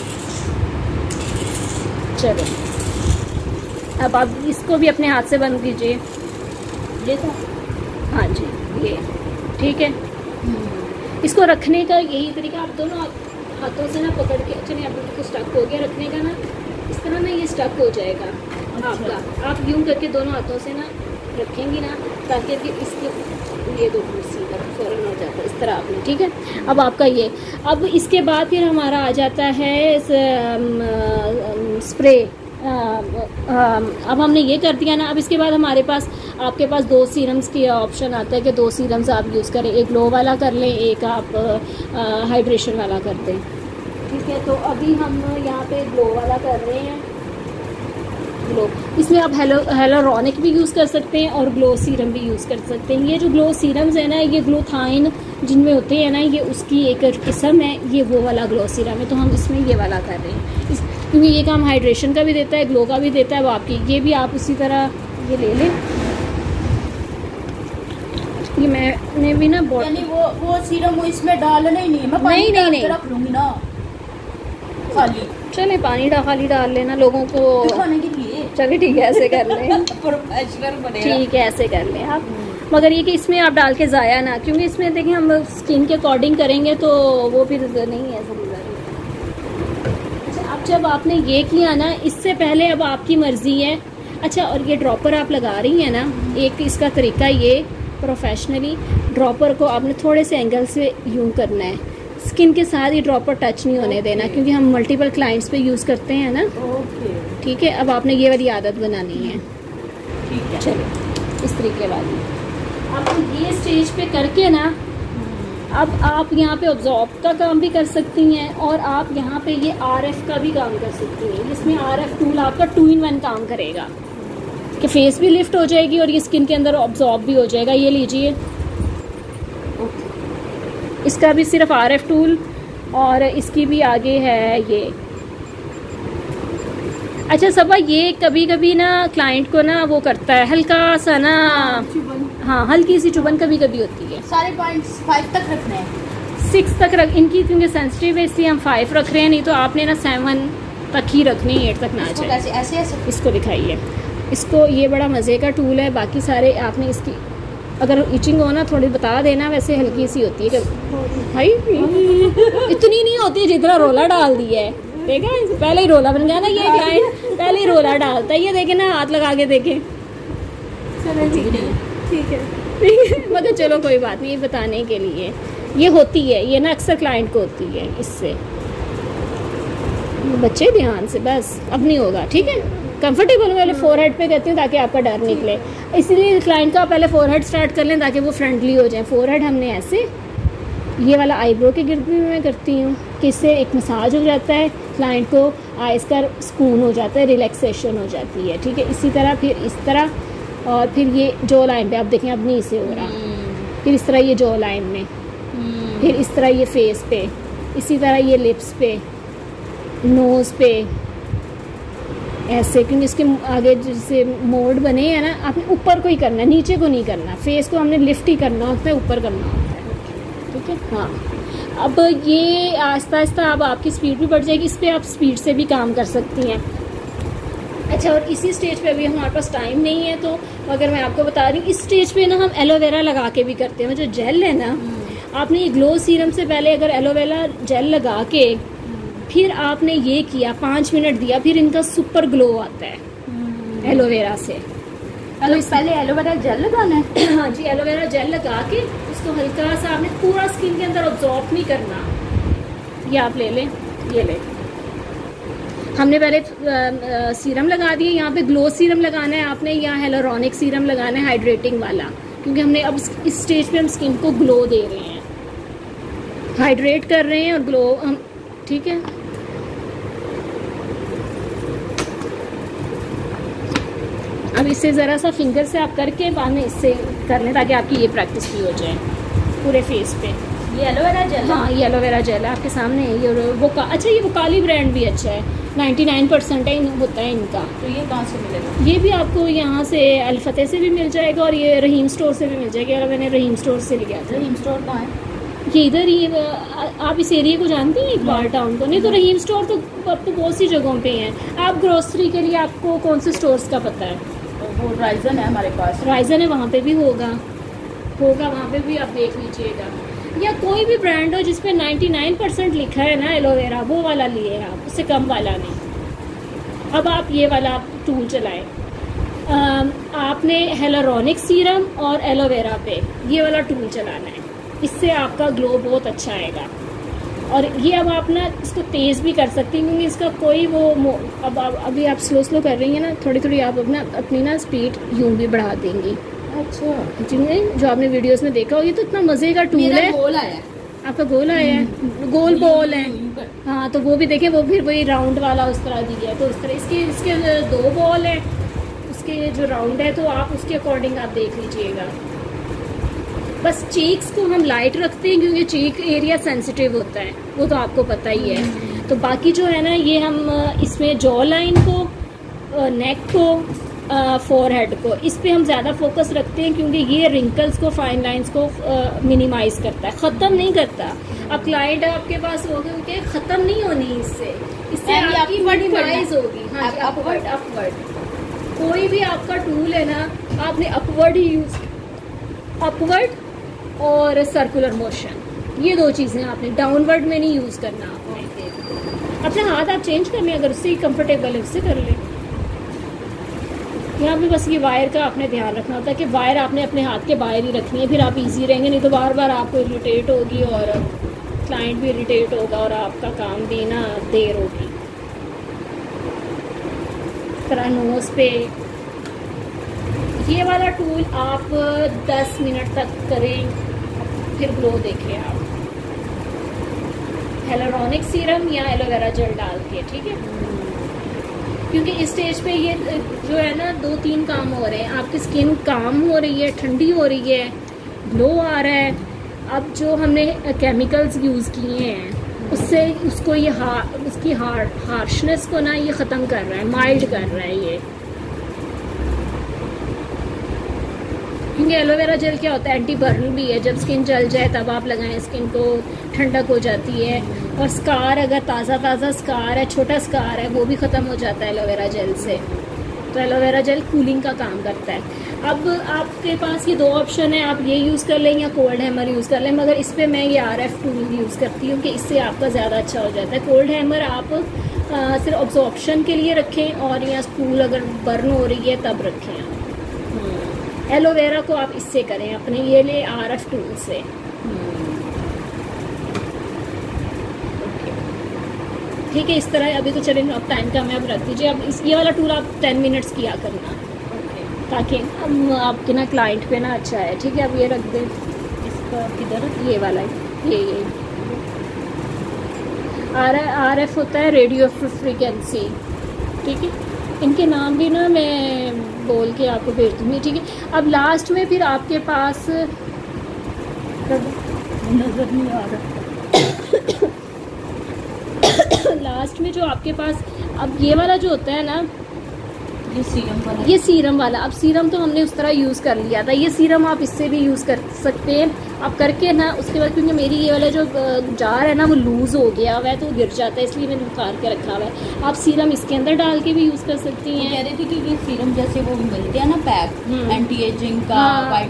चलो अब आप इसको भी अपने हाथ से बंद कीजिए, ये तो हाँ जी ये ठीक है। इसको रखने का यही तरीका, आप दोनों हाथों से ना पकड़ के, चलिए आप को स्टक हो गया रखने का ना, इस तरह ना ये स्टक हो जाएगा आपका। आप यूं करके दोनों हाथों से ना रखेंगी ना, ताकि इसकी ये दो सीधा फ़ौरन हो जाता है इस तरह आपने, ठीक है। अब आपका ये, अब इसके बाद फिर हमारा आ जाता है स्प्रे। अब हमने ये कर दिया ना। अब इसके बाद हमारे पास, आपके पास 2 सीरम्स की ऑप्शन आता है कि 2 सीरम्स आप यूज़ करें, एक ग्लो वाला कर लें, एक आप हाइड्रेशन वाला कर दें, ठीक है। तो अभी हम यहाँ पे ग्लो वाला कर रहे हैं। ग्लो, इसमें आप हेलोरॉनिक भी यूज़ कर सकते हैं और ग्लो सीरम भी यूज़ कर सकते हैं। ये जो ग्लो सीरम्स है ना, ये ग्लूथाइन जिनमें होते हैं ना, ये उसकी एक किस्म है, ये वो वाला ग्लो सीरम है। तो हम इसमें ये वाला कर रहे हैं क्योंकि ये काम हाइड्रेशन का भी देता है, ग्लो का भी देता है। वो आपकी ये भी आप उसी तरह ये ले लें। ये मैंने भी ना यानी वो सीरम वो इसमें डालना ही नहीं है, मैं पानी नहीं रख लूंगी ना खाली। चले पानी खाली डाल लेना लोगों को दिखाने के लिए। चलिए ठीक है, ऐसे कर लें। प्रोफेशनल बनेगा। ठीक है, ऐसे कर लें आप। मगर ये कि इसमें आप डाल के ज़ाया ना, क्योंकि इसमें देखिए हम स्किन के अकॉर्डिंग करेंगे तो वो फिर नहीं है ऐसा। अच्छा, अब जब आपने ये किया ना, इससे पहले अब आपकी मर्ज़ी है। अच्छा, और ये ड्रॉपर आप लगा रही हैं ना, एक इसका तरीका ये प्रोफेशनली ड्रॉपर को आपने थोड़े से एंगल से यूँ करना है, स्किन के साथ ही ड्रॉपर टच नहीं होने देना, क्योंकि हम मल्टीपल क्लाइंट्स पे यूज़ करते हैं ना। ठीक है, अब आपने ये वाली आदत बनानी है। ठीक है, चलो इस तरीके वाली आप ये स्टेज पे करके ना, अब आप यहाँ पे ऑब्जॉर्ब का काम भी कर सकती हैं और आप यहाँ पे ये RF का भी काम कर सकती हैं। इसमें RF टूल आपका 2 in 1 काम करेगा कि फेस भी लिफ्ट हो जाएगी और ये स्किन के अंदर ऑब्जॉर्ब भी हो जाएगा। ये लीजिए, इसका भी सिर्फ RF टूल और इसकी भी आगे है ये। अच्छा सबा, ये कभी कभी ना क्लाइंट को ना वो करता है हल्का सा ना, हाँ हल्की सी चुभन कभी कभी होती है। सारे पॉइंट्स 5 तक रखने हैं, 6 तक रख, इनकी क्योंकि सेंसिटिव है इसलिए हम 5 रख रहे हैं, नहीं तो आपने ना 7 तक ही रखनी, 8 तक ना आ जाए। ऐसे ऐसे इसको दिखाइए, इसको, ये बड़ा मज़े का टूल है। बाकी सारे आपने इसकी अगर इचिंग हो ना थोड़ी बता देना, वैसे हल्की सी होती है भाई, इतनी नहीं होती है जितना रोला डाल दिया है। देखा, पहले ही रोला बन गया ना, ये क्लाइंट पहले ही रोला डालता है। ये देखे ना, हाथ लगा के देखें। ठीक है मगर चलो कोई बात नहीं, ये बताने के लिए ये होती है, ये ना अक्सर क्लाइंट को होती है। इससे बच्चे ध्यान से, बस अब नहीं होगा, ठीक है। कंफर्टेबल वाले फोरहेड पे करती हूँ ताकि आपका डर निकले, इसलिए क्लाइंट का पहले फोरहेड स्टार्ट कर लें ताकि वो फ्रेंडली हो जाए। फोरहेड हमने ऐसे, ये वाला आईब्रो के गिर्द भी मैं करती हूँ कि इससे एक मसाज हो जाता है, क्लाइंट को आइस का सुकून हो जाता है, रिलैक्सेशन हो जाती है, ठीक है। इसी तरह फिर इस तरह, और फिर ये जो लाइन पे आप देखें अब नहीं से हो रहा, फिर इस तरह ये जो लाइन में, फिर इस तरह ये फेस पे, इसी तरह ये लिप्स पे, नोज़ पे ऐसे, क्योंकि इसके आगे जैसे मोड बने हैं ना, आपने ऊपर को ही करना है, नीचे को नहीं करना। फेस को हमने लिफ्ट ही करना होता है, ऊपर करना होता है, ठीक है। हाँ, अब ये आहिस्ता आहिस्ता अब आपकी स्पीड भी बढ़ जाएगी, इस पर आप स्पीड से भी काम कर सकती हैं। अच्छा, और इसी स्टेज पे अभी हमारे पास टाइम नहीं है, तो अगर मैं आपको बता रही हूँ, इस स्टेज पे ना हम एलोवेरा लगा के भी करते हैं। जो जेल है ना, आपने ये ग्लो सीरम से पहले अगर एलोवेरा जेल लगा के फिर आपने ये किया, 5 मिनट दिया, फिर इनका सुपर ग्लो आता है एलोवेरा से। तो पहले एलोवेरा जेल लगाना है? हाँ जी, एलोवेरा जेल लगा के उसको हल्का सा, आपने पूरा स्किन के अंदर ऑब्जॉर्ब नहीं करना। ये आप ले लें, ये ले, हमने पहले सीरम लगा दिए, यहाँ पे ग्लो सीरम लगाना है आपने, या हेलोरॉनिक सीरम लगाना है हाइड्रेटिंग वाला, क्योंकि हमने अब इस स्टेज पे हम स्किन को ग्लो दे रहे हैं, हाइड्रेट कर रहे हैं और ग्लो हम, ठीक है। अब इससे ज़रा सा फिंगर से आप करके बाद में इससे कर लें ताकि आपकी ये प्रैक्टिस भी हो जाए पूरे फेस पे। ये एलोवेरा जेल? हाँ, ये एलोवेरा जेल है आपके सामने। ये अच्छा, ये वोकाली ब्रांड भी अच्छा है, 99% होता है इनका। तो ये कहाँ से मिलेगा? ये भी आपको यहाँ से अलफतेह से भी मिल जाएगा और ये रहीम स्टोर से भी मिल जाएगा। मैंने रहीम स्टोर से लिया था। रहीम स्टोर कहाँ है? ये इधर ही, आप इस एरिया को जानती हैं, इकबाल टाउन को? नहीं तो रहीम स्टोर तो अब तो बहुत सी जगहों पे हैं। आप ग्रोसरी के लिए आपको कौन से स्टोर्स का पता है? वो राइजन है हमारे पास। राइजन है, वहाँ पे भी होगा वहाँ पे भी आप देख लीजिएगा। या कोई भी ब्रांड हो जिसपे 99% लिखा है ना एलोवेरा, वो वाला लिए आप, उससे कम वाला नहीं। अब आप ये वाला टूल चलाएं आपने हेलोरोनिक सीरम और एलोवेरा पे ये वाला टूल चलाना है, इससे आपका ग्लो बहुत अच्छा आएगा। और ये अब आप ना इसको तेज़ भी कर सकती हैं क्योंकि इसका कोई वो अब अभी आप स्लो स्लो कर रही हैं ना, थोड़ी थोड़ी आप अपनी ना स्पीड यूँ भी बढ़ा देंगी। अच्छा, जो आपने वीडियोस में देखा हो, ये तो इतना मज़े का टूल है। गोल आया है आपका गोल आया है, गोल बॉल है। हाँ, तो वो भी देखें, वो फिर वही राउंड वाला उस तरह दिया है। तो इस तरह इसके 2 बॉल है, उसके जो राउंड है, तो आप उसके अकॉर्डिंग आप देख लीजिएगा। बस चीक्स को हम लाइट रखते हैं क्योंकि चीक एरिया सेंसिटिव होता है, वो तो आपको पता ही है। तो बाकी जो है ना, ये हम इसमें जॉ लाइन को, नेक को, फोरहेड को, इस पे हम ज़्यादा फोकस रखते हैं क्योंकि ये रिंकल्स को, फाइन लाइंस को मिनिमाइज करता है, ख़त्म नहीं करता। अब क्लाइंट आपके पास होगा क्योंकि ख़त्म नहीं होनी इससे आपकी मिनिमाइज होगी। हाँ, अपवर्ड। कोई भी आपका टूल है ना, आपने अपवर्ड ही यूज, अपवर्ड और सर्कुलर मोशन, ये 2 चीज़ें आपने, डाउनवर्ड में नहीं यूज़ करना आपने। अपना हाथ आप चेंज कर लें, अगर उससे कंफर्टेबल है उससे कर लें। यहाँ पे बस ये वायर का आपने ध्यान रखना होता है कि वायर आपने अपने हाथ के बाहर ही रखनी है, फिर आप इजी रहेंगे। नहीं तो बार बार आपको इरिटेट होगी और क्लाइंट भी इरिटेट होगा और आपका काम भी ना देर होगी। तरह नोज पे ये वाला टूल आप 10 मिनट तक करें, फिर ग्लो देखें आप। हेलोरोनिक सीरम या एलोवेरा जेल डाल के, ठीक है। क्योंकि इस स्टेज पे ये जो है ना 2-3 काम हो रहे हैं। आपकी स्किन काम हो रही है, ठंडी हो रही है, ग्लो आ रहा है। अब जो हमने केमिकल्स यूज़ किए हैं उससे उसको ये उसकी हार्शनेस को ना ये ख़त्म कर रहा है, माइल्ड कर रहा है ये। क्योंकि एलोवेरा जेल क्या होता है, एंटी बर्न भी है। जब स्किन जल जाए तब आप लगाएं, स्किन को ठंडक हो जाती है। और स्कार, अगर ताज़ा स्कार है, छोटा स्कार है, वो भी ख़त्म हो जाता है एलोवेरा जेल से। तो एलोवेरा जेल कूलिंग का काम करता है। अब आपके पास ये 2 ऑप्शन है, आप ये यूज़ कर लें या कोल्ड हैमर यूज़ कर लें। मगर इस पर मैं ये RF टूल यूज़ करती हूँ कि इससे आपका ज़्यादा अच्छा हो जाता है। कोल्ड हैमर आप सिर्फ ऑब्जॉर्प्शन के लिए रखें, और या स्कूल अगर बर्न हो रही है तब रखें आप। एलोवेरा को आप इससे करें, अपने ये ले RF टूल से। ठीक है, इस तरह। अभी तो चलें, अब टाइम का मैं अब रख दीजिए। अब ये वाला टूल आप 10 मिनट्स किया करना, ताकि अब आपके ना क्लाइंट पे ना अच्छा है। ठीक है, अब ये रख दें। इसका किधर, ये वाला है, ये RF होता है, रेडियो फ्रीक्वेंसी। ठीक है, इनके नाम भी ना मैं बोल के आपको भेज दूँगी। ठीक है, अब लास्ट में फिर आपके पास नज़र नहीं आ रहा लास्ट में जो आपके पास अब ये वाला जो होता है ना, ये सीरम वाला। अब सीरम तो हमने उस तरह यूज़ कर लिया था, ये सीरम आप इससे भी यूज़ कर सकते हैं। आप करके ना उसके बाद, क्योंकि मेरी ये वाला जो जार है ना वो लूज़ हो गया हुआ है तो गिर जाता है, इसलिए मैंने उतार के रखा हुआ है। आप सीरम इसके अंदर डाल के भी यूज़ कर सकती हैं। कह रही थी कि ये सीरम जैसे वो मिलते हैं ना पैक, एंटी एजिंग का,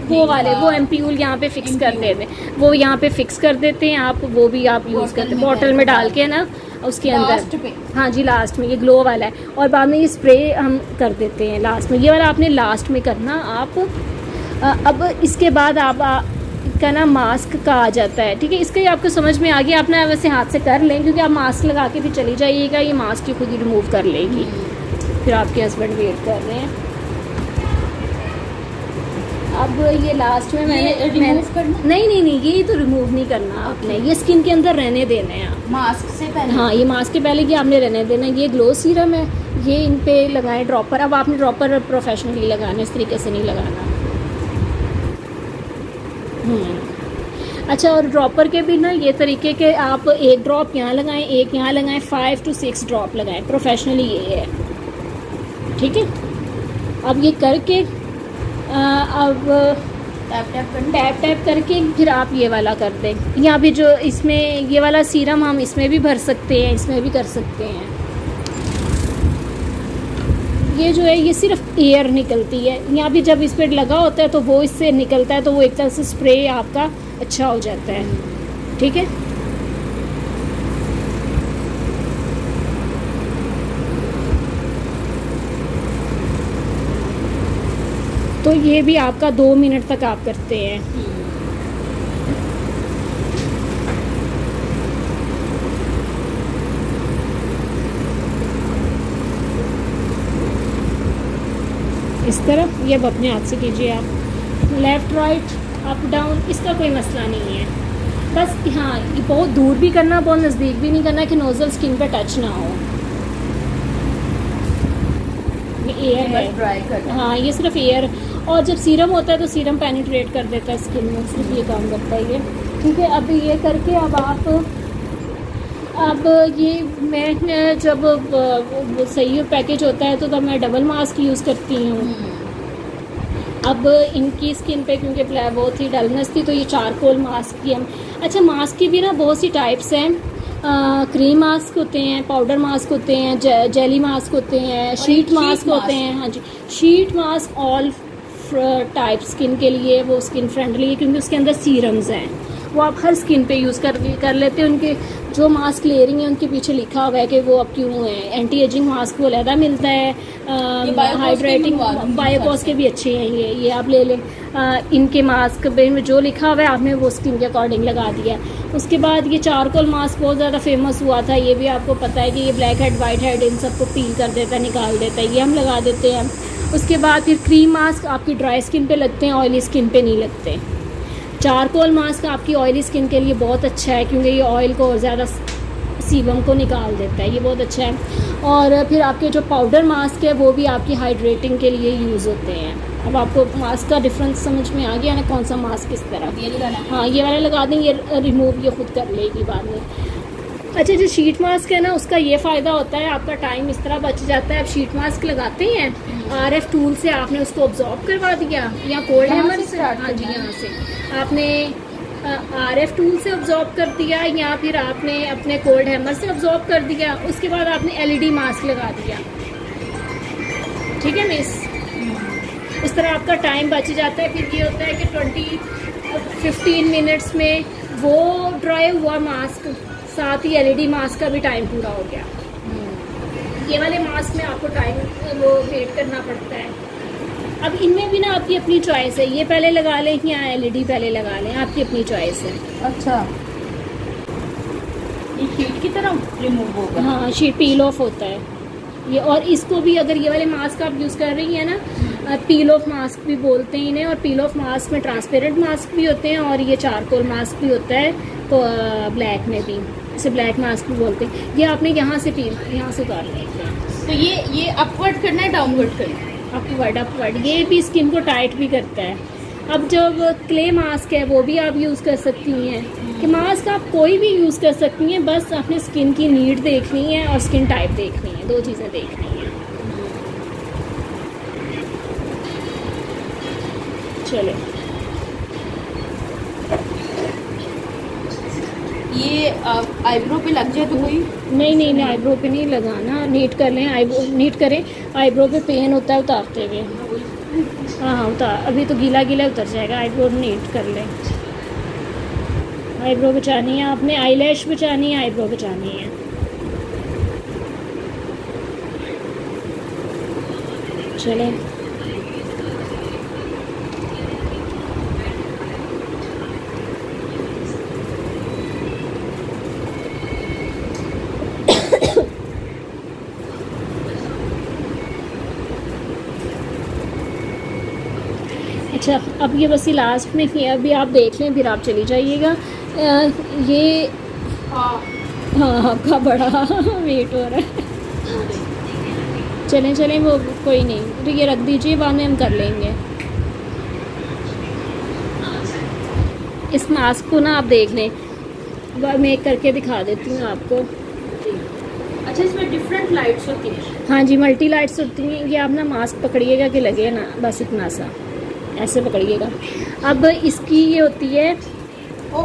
वो वाले, वो एम्प्यूल यहाँ पे फिक्स कर देते हैं, वो यहाँ पे फिक्स कर देते हैं आप, वो भी आप यूज़ करते हैं बॉटल में डाल के ना उसके अंदर। हाँ जी, लास्ट में ये ग्लो वाला है। और बाद में ये स्प्रे हम कर देते हैं लास्ट में। ये वाला आपने लास्ट में करना आप। अब इसके बाद आप का ना मास्क का आ जाता है। ठीक है, इसका ही आपको समझ में आ गया। आप ना वैसे हाथ से कर लें, क्योंकि आप मास्क लगा के भी चली जाइएगा, ये मास्क की खुद ही रिमूव कर लेगी। फिर आपके हस्बैंड वेट कर रहे हैं। अब ये लास्ट में मैंने रिमूव करना, नहीं, ये तो रिमूव नहीं करना आपने, ये स्किन के अंदर रहने देना है आप मास्क से पहले। हाँ, ये मास्क के पहले कि आपने रहने देना। ये ग्लो सीरम है, ये इन पे लगाएं ड्रॉपर। अब आपने ड्रॉपर प्रोफेशनली लगाना, इस तरीके से नहीं लगाना। अच्छा, और ड्रॉपर के भी ना ये तरीके के, आप 1 ड्रॉप यहाँ लगाएं, 1 यहाँ लगाएं, 5 to 6 ड्रॉप लगाएं। प्रोफेशनली ये है। ठीक है, अब ये करके अब टैप करके फिर आप ये वाला कर दें। यहाँ भी जो इसमें ये वाला सीरम हम इसमें भी भर सकते हैं, इसमें भी कर सकते हैं। ये जो है ये सिर्फ एयर निकलती है, यहाँ भी जब इस पर लगा होता है तो वो इससे निकलता है, तो वो एक तरह से स्प्रे आपका अच्छा हो जाता है। ठीक है, तो ये भी आपका 2 मिनट तक आप करते हैं। इस तरह ये अब अपने हाथ से कीजिए आप, लेफ़्ट राइट अप डाउन, इसका कोई मसला नहीं है। बस हाँ, ये बहुत दूर भी करना, बहुत नज़दीक भी नहीं करना कि नोज़ल स्किन पे टच ना हो। ये एयर है, हाँ ये सिर्फ एयर, और जब सीरम होता है तो सीरम पेनिट्रेट कर देता है स्किन में, सिर्फ ये काम करता है ये। ठीक है, अब ये करके अब ये मैं जब सही पैकेज होता है तो तब मैं डबल मास्क यूज़ करती हूँ। अब इनकी स्किन पे क्योंकि बहुत ही डलनेस थी तो ये चारकोल मास्क की हम, अच्छा मास्क की भी ना बहुत सी टाइप्स हैं, क्रीम मास्क होते हैं, पाउडर मास्क होते हैं, जेली मास्क होते हैं, शीट मास्क होते हैं। हाँ जी, sheet mask all type skin के लिए वो स्किन फ्रेंडली है क्योंकि उसके अंदर सीरम्स हैं, वो आप हर स्किन पे यूज़ कर लेते हैं। उनके जो मास्क ले रही हैं उनके पीछे लिखा हुआ है कि वो अब क्यों है। एंटी एजिंग मास्क वो अलहदा मिलता है, हाइड्रेटिंग बायोकॉस के भी अच्छे हैं ये आप ले लें। इनके मास्क में जो लिखा हुआ है आपने वो स्किन के अकॉर्डिंग लगा दिया। उसके बाद ये चारकोल मास्क बहुत ज़्यादा फेमस हुआ था, ये भी आपको पता है कि ये black head white head in सबको पील कर देता है, निकाल देता है, ये हम लगा देते हैं। उसके बाद फिर क्रीम मास्क आपकी ड्राई स्किन पे लगते हैं, ऑयली स्किन पे नहीं लगते। चारकोल मास्क आपकी ऑयली स्किन के लिए बहुत अच्छा है क्योंकि ये ऑयल को और ज़्यादा सीबम को निकाल देता है, ये बहुत अच्छा है। और फिर आपके जो पाउडर मास्क है वो भी आपकी हाइड्रेटिंग के लिए यूज़ होते हैं। अब आपको मास्क का डिफरेंस समझ में आ गया ना, कौन सा मास्क किस तरह। ये लगाना, हाँ ये वाला लगा दें, ये रिमूव ये खुद कर लेगी बाद में। अच्छा जो शीट मास्क है ना उसका ये फ़ायदा होता है, आपका टाइम इस तरह बच जाता है। अब शीट मास्क लगाते हैं, RF टूल से आपने उसको ऑब्जॉर्ब करवा दिया या कोल्ड हैमर से, हाँ जी यहाँ से आपने RF टूल से ऑब्जॉर्ब कर दिया या फिर आपने अपने कोल्ड हैमर से ऑब्जॉर्ब कर दिया। उसके बाद आपने LED मास्क लगा दिया, ठीक है मिस। इस तरह आपका टाइम बच जाता है। फिर ये होता है कि 15 मिनट्स में वो ड्राई हुआ मास्क, साथ ही LED मास्क का भी टाइम पूरा हो गया। ये वाले मास्क में आपको टाइम वो वेट करना पड़ता है। अब इनमें भी ना आपकी अपनी चॉइस है, ये पहले लगा लें या LED पहले लगा लें, आपकी अपनी चॉइस है। अच्छा ये शीट की तरह रिमूव होगा? हाँ शीट पील ऑफ होता है ये। और इसको भी अगर ये वाले मास्क आप यूज़ कर रही हैं ना, पील ऑफ मास्क भी बोलते हैं इन्हें। और पील ऑफ मास्क में ट्रांसपेरेंट मास्क भी होते हैं और ये चारकोल मास्क भी होता है, तो ब्लैक में भी इसे ब्लैक मास्क भी बोलते हैं। ये आपने यहाँ से उतार लेते हैं। तो ये अपवर्ड करना है डाउनवर्ड करना है? अपवर्ड। ये भी स्किन को टाइट भी करता है। अब जब क्ले मास्क है वो भी आप यूज़ कर सकती हैं, कि मास्क आप कोई भी यूज़ कर सकती हैं, बस अपने स्किन की नीड देखनी है और स्किन टाइप देखनी है, 2 चीज़ें देखनी है। चलो ये आईब्रो पे लग जाए तो कोई नहीं आईब्रो पे नहीं लगाना, नीट कर लें, आईब्रो नीट करें। आईब्रो पे पेन होता है उतारते हुए, हाँ उतार, अभी तो गीला उतर जाएगा। आईब्रो नीट कर लें। आईब्रो बचानी है आपने, आईलैश बचानी है, आईब्रो बचानी है। चलें अच्छा, अब ये बस लास्ट में ही, अभी आप देख लें फिर आप चली जाइएगा। ये हाँ आपका बड़ा वेट हो रहा है। चलें वो कोई नहीं, तो ये रख दीजिए, बाद में हम कर लेंगे। इस मास्क को ना आप देख लें, मैं करके दिखा देती हूँ आपको। अच्छा इसमें डिफरेंट लाइट्स होती हैं? हाँ जी मल्टी लाइट्स होती हैं। ये आप ना मास्क पकड़िएगा कि लगे ना, बस इतना सा ऐसे पकड़िएगा। अब इसकी ये होती है, ओ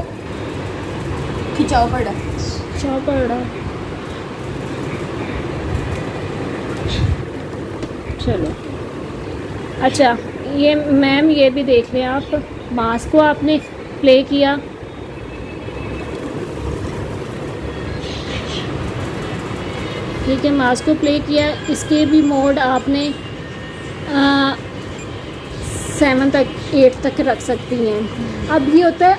खिंचाव पड़ा चलो। अच्छा ये मैम ये भी देख लें आप, मास्क को आपने प्ले किया, ठीक है, मास्क को प्ले किया। इसके भी मोड आपने 7 तक 8 तक रख सकती हैं। अब ये होता है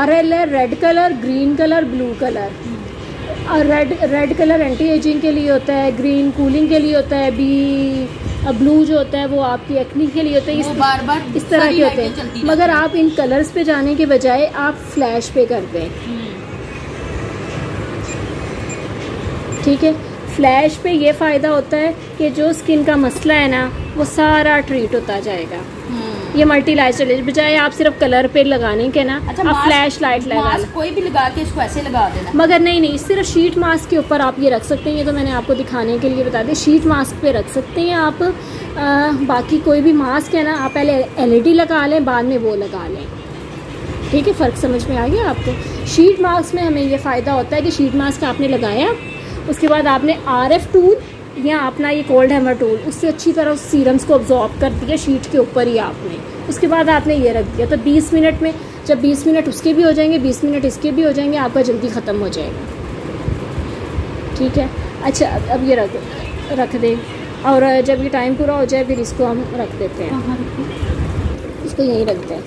RL है red colour, green colour, blue colour. और रेड कलर एंटी एजिंग के लिए होता है, ग्रीन कूलिंग के लिए होता है, ब्लू जो होता है वो आपकी एक्नी के लिए होता है। बार बार इस तरह के होते हैं। मगर आप इन कलर्स पे जाने के बजाय आप फ्लैश पे कर दें, ठीक है। फ्लैश पे ये फ़ायदा होता है कि जो स्किन का मसला है ना वो सारा ट्रीट होता जाएगा। ये मल्टी लाइट चले बजाय आप सिर्फ कलर पे लगाने के ना। अच्छा, आप फ्लैश लाइट लगा कोई भी लगा के इसको ऐसे लगा देना। मगर नहीं, सिर्फ शीट मास्क के ऊपर आप ये रख सकते हैं। ये तो मैंने आपको दिखाने के लिए बता दें, शीट मास्क पे रख सकते हैं आप। बाकी कोई भी मास्क है ना, आप पहले LED लगा लें, बाद में वो लगा लें, ठीक है। फ़र्क समझ में आ गया आपको। शीट मास्क में हमें ये फ़ायदा होता है कि शीट मास्क आपने लगाया, उसके बाद आपने RF टूल या अपना ये कोल्ड हैमर टूल उससे अच्छी तरह उस सीरम्स को अब्जॉर्ब कर दिया शीट के ऊपर ही आपने। उसके बाद आपने ये रख दिया, तो 20 मिनट में, जब 20 मिनट उसके भी हो जाएंगे, 20 मिनट इसके भी हो जाएंगे, आपका जल्दी ख़त्म हो जाएगा, ठीक है। अच्छा, अब ये रख दें, और जब ये टाइम पूरा हो जाए फिर इसको हम रख देते हैं, इसको यहीं रखते हैं।